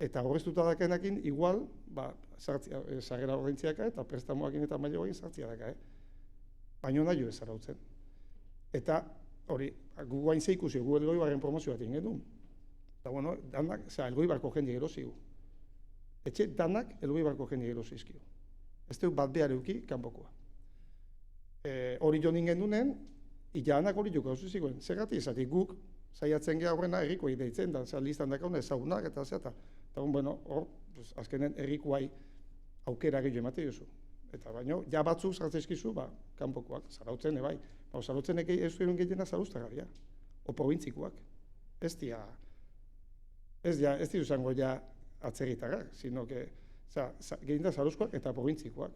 eta horreztuta dakenakin, igual, sarrera ordaintziaka eta prestamoakin eta mailo egin sartzia daka, baina nahi ez zarautzen. Eta hori, gu guain zeikusi, gu Elgoibarren promozio bat egin genuen. Eta, bueno, danak, Elgoibarko jende erosi gu. Etxe danak Elgoibarko jende erosi izkio. Ez dut bat behar euki, kanpokoa. Hori jo ningen dunen, ilanak hori joko hauzu ziguen. Zergatik ezatik guk, saiatzen geha horrena errikoa ideitzen da, listan dakauna ezagunak eta zeta. Eta bueno, hor, azkenen errikoai aukera gehiago emate duzu. Eta baino, ja batzuk zartzezkizu, kanpokoak, zarautzen ebai. Zarautzen ez duen gehiena zaruztagaria. O provintzikoak. Ez ditu zango ja atzerritarrak, sino que gehien da zaruzkoak eta provintzikoak.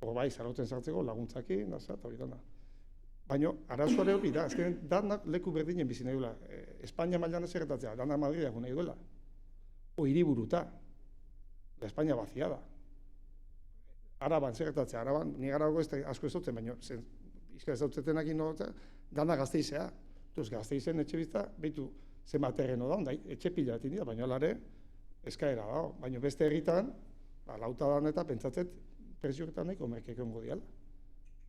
Hor bai, zarautzen zartzeko laguntzakin, eta hori dana. Baina, arazoare hori da, azkenen danak leku berdinen bizi nahi duela. Espainia mailan ez erretatzea, danak Madridak nahi duela. O hiriburuta. La Espainia vaziada. Araban zerretatzea, Araban, ni garago ez asko ez dutzen, baina izka ez dutzetenak danak Gasteizea. Duz, Gasteizen etxe bizta, behitu zenbat terreno da, etxe pila bat india, baina alare, eskaera da, baina beste herritan, lauta dan eta pentsatzet, prezioetan nahiko merkeko ongo diala.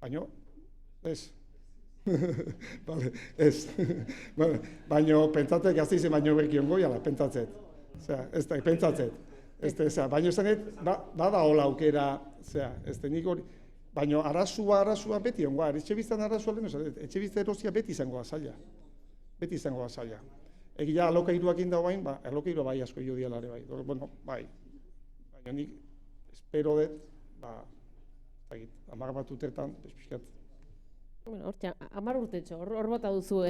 Baina, ez. Vale, ez. Baina, pentsatzet Gasteizen baino berki ongo diala, pentsatzet. Ez da, pentsatzet. Baina ez denet, bada hola aukera, ez denik hori. Baina arazua beti ongoa, etxe biztan arazua lehen, etxe bizta erosia beti izangoa zaila. Beti izangoa zaila. Egia alokairuak indagoain, alokairua bai asko jo dialare bai. Bueno, bai. Baina nik espero dut, 10 bat urteetan, pixkat. Bueno, hortxe, 10 urtetxo, hor bota duzu,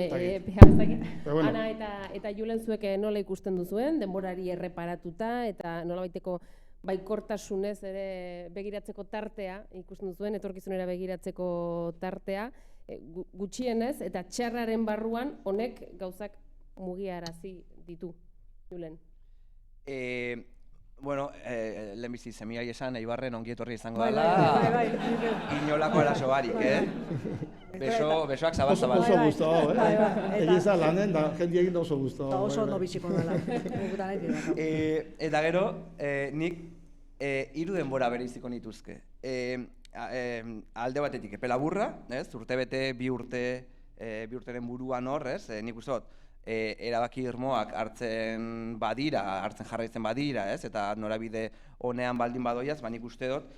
Ana eta Julen zuek nola ikusten duzuen, denborari erreparatuta, eta nola baiteko baikortasunez ere begiratzeko tartea ikusten duzuen, etorkizunera begiratzeko tartea, gutxienez, eta txarraren barruan honek gauzak mugiarazi ditu, Julen. Bueno, lehenbizi zemiai esan, Eibarren ongi etorri izango dela, inolako arazo barik, Besoak zabal-zabal. Oso guztua, Egiza lanen da, jendi egin da oso guztua. Oso ondo biziko dela. Eta gero, nik 3 denbora bereiziko nituzke. Alde batetik, epe laburra, urte bete, 2 urteren buruan hor, nik uste dut, erabaki irmoak hartzen jarraitzen badira, eta norabide honean baldin badoiaz, nik uste dut,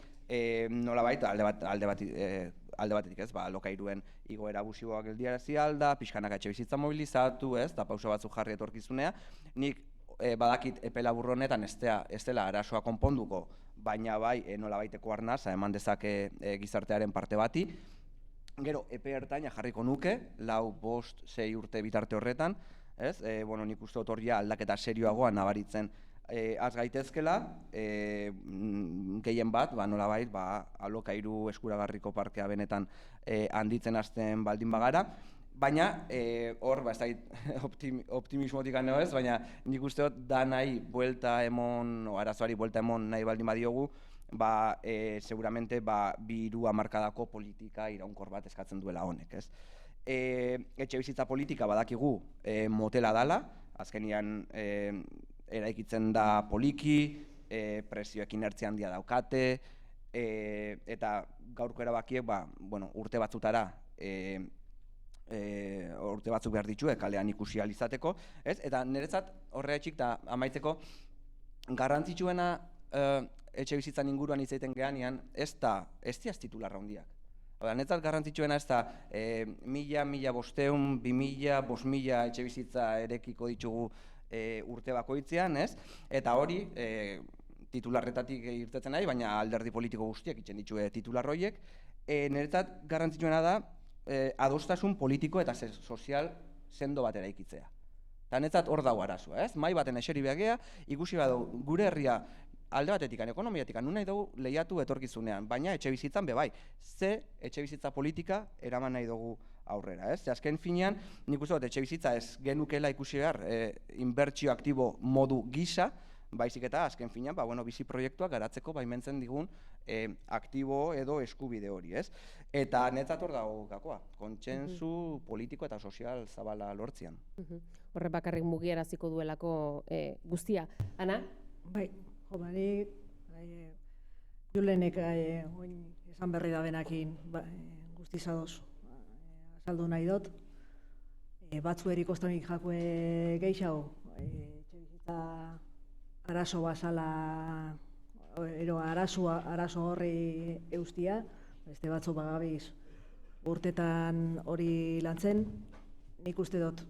nolabait alde batetik, alokairuen igoera abusiboak geldiarazi alda, pixkanak etxebizitza mobilizatu, eta pauso batzuk jarri etorkizunea, nik badakit epe labur honetan ez dela arazoa konponduko, baina bai nolabaiteko arnaza eman dezake gizartearen parte bati. Gero, epe ertaina jarriko nuke, 4, 5, 6 urte bitarte horretan, nik uste dut hori aldaketa serioagoa nabaritzen az gaitezkela, gehien bat, nolabait, alokairu eskuragarriko parkea benetan handitzen hasten baldin bagara, baina hor, ez da optimismotik aneo ez, baina nik uste dut da nahi buelta emon, arazoari buelta emon nahi baldin badiogu, seguramente 2 hamarkadako politika iraunkor bat eskatzen duela honek, ez? Etxe bizitza politika badakigu motela dala, azkenian eraikitzen da poliki, prezioekin inertzia handia daukate, eta gaurko erabakiek urte batzutara urte batzuk behar ditue kalean ikusi ahal izateko, eta niretzat horregatik eta amaitzeko garrantzitsuena etxe bizitzan inguruan hitz egiten geanean ez diaz titularra handiak. Niretzat garrantzitsuena ez da 1.000, 1.500, 2.000, 5.000 etxe bizitza erekiko ditugu urte bakoitzean, eta hori titularretatik irtetzen nahi, baina alderdi politiko guztiak itzen ditue titular horiek. Niretzat garrantzitsuena da adostasun politiko eta sozial sendo bat eraikitzea. Eta netzat hor dago arazoa, ez? Mai baten eseri begea, ikusi badu gure herria alde batetik, ekonomiatik, nun nahi dugu lehiatu etorkizunean, baina etxe bizitzan bebai, ze etxe bizitza politika eraman nahi dugu aurrera, ez? Ze azken finean, nik uste dut etxe bizitza ez genukela ikusi behar inbertsio aktibo modu gisa, baizik eta azken finean, bizi proiektuak garatzeko baimentzen digun aktibo edo eskubide hori, ez? Eta netzat hor dago gakoa, kontsentsu politiko eta sozial zabala lortzian. Horre bakarrik mugieraziko duelako guztia. Ana? Bai, bani Julenek oin esan berri da benakin guztiz ados azaldu nahi dut. Batzueri kostanik jakue gehiago, etxebizitza arazo basala, arazo horri eustia, beste batzu bagabiz urtetan hori lantzen, nik uste dut,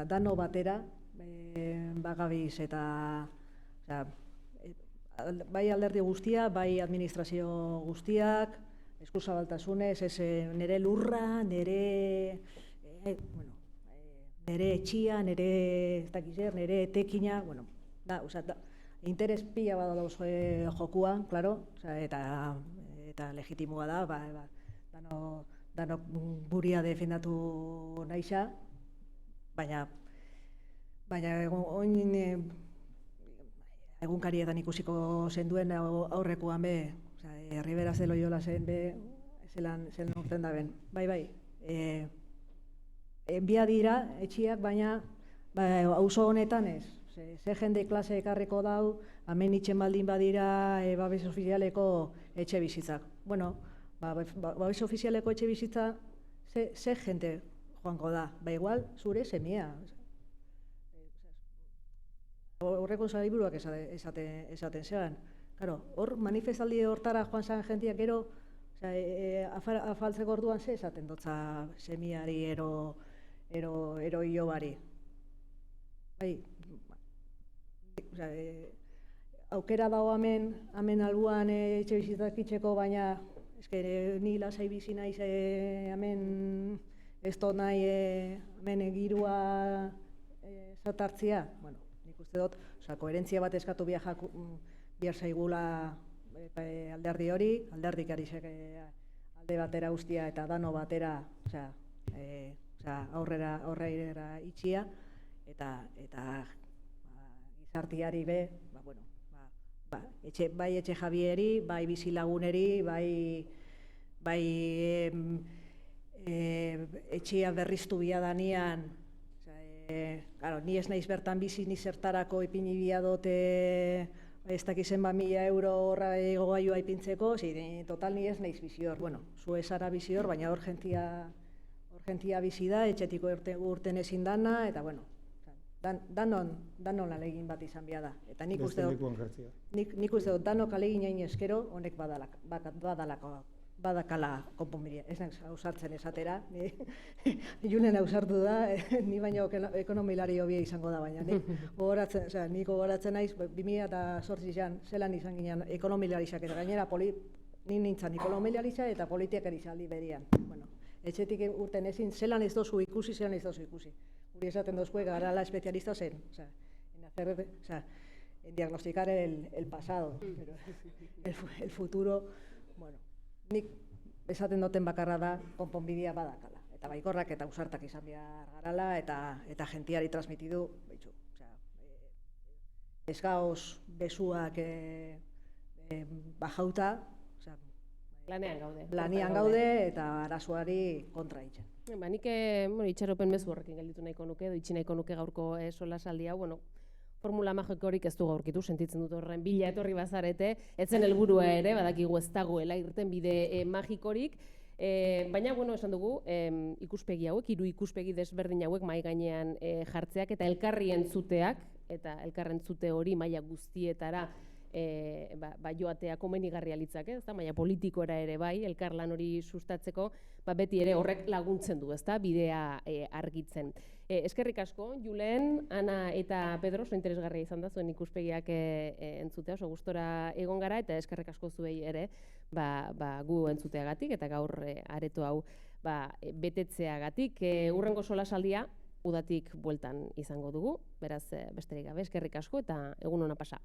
dano batera bagabiz eta bai alderdi guztia, bai administrazio guztiak, eskuzabaltasunez, nire lurra, nire etxia, nire tekina, interes pila bada dauz jokua, claro, eta legitimua da, dano buria defendatu nahixa, baina egunkarietan ikusiko zenduen aurrekoan be, Riberas de Loyola zen be, zelan urten da ben. Bai, bia dira etxiak, baina auzo honetan ez. Ze jende klase ekarriko dau, hemen itxen baldin badira babes ofizialeko etxe bizitzak. Bueno, babes ofizialeko etxe bizitza, ze jende joango da? Igual, zure semia. Horreko sailburuak esaten zean. Hor manifestaldi hortara joan zan jentiak gero, afaltzeko orduan ze esaten dotza semiari ero hilobari. Bai, aukera dago hemen albuan etxe bizitzak itxeko, baina ni lasai bizi naiz hemen ez dut nahi hemen girua zatartzia. Bueno, nik uste dut, koherentzia bat eskatu behar zaigula alderdi hori, alderdik alde batera ustia eta dano batera aurrera itxia, eta gizartiari be, bai etxe jabieri, bai bizilaguneri, bai etxea berriztu biadanean, ni ez naiz bertan bizi, ni zertarako ipini biadote ez dakizen 1.000 euro horra gogailua ipintzeko, total ni ez naiz bizior. Bueno, zu esara bizior, baina urgentia bizi da, etxetiko urten ezin dana, eta bueno, danon alegin bat izan behar da. Eta nik uste dut, danok alegin hain eskero, honek badakala konponbidea. Ez naiz ausartzen esatera, Julen ausartu da, ni baino ekonomilari hobia izango da, baina nik gogoratzen naiz, 2008an zelan izan ginen ekonomilariak, eta gainera nik nintzen ekonomilariak eta politiakaritza aldi berian. Etxetik urten ezin, zelan ez dozu ikusi. Guri esaten dozue garala espezialista zen, en diagnosticar el pasado, el futuro, bueno, nik esaten duten bakarra da konponbidea badakala. Eta baikorrak eta ausartak izan behar garala, eta jentiari transmitidu, ez gauz besuak bajauta, lanean gaude eta arazoari kontra itxen. Nik itxaropen mezu horrekin gelditu nahiko nuke, itxi nahiko nuke gaurko solasaldia, formula magikorik ez du gaurkitu, sentitzen dut horren bila etorri bazarete, etzen helburua ere, badakigu ez dagoela irten bide magikorik, baina, esan dugu, ikuspegi hauek, 3 ikuspegi desberdin hauek mahai gainean jartzeak eta elkarri entzuteak, eta elkarren entzute hori maila guztietara joatea komenigarria litzake, maila politikoera ere bai, elkarlan hori sustatzeko, beti ere horrek laguntzen du, bidea argitzen. Eskerrik asko, Julen, Ana eta Pedro, oso interesgarria izan da zuen ikuspegiak entzutea, oso gustora egon gara, eta eskerrik asko zuei ere gu entzuteagatik, eta gaur areto hau betetzeagatik. Hurrengo solasaldia udatik bueltan izango dugu, beraz besterik gabe, eskerrik asko eta egun ona pasa.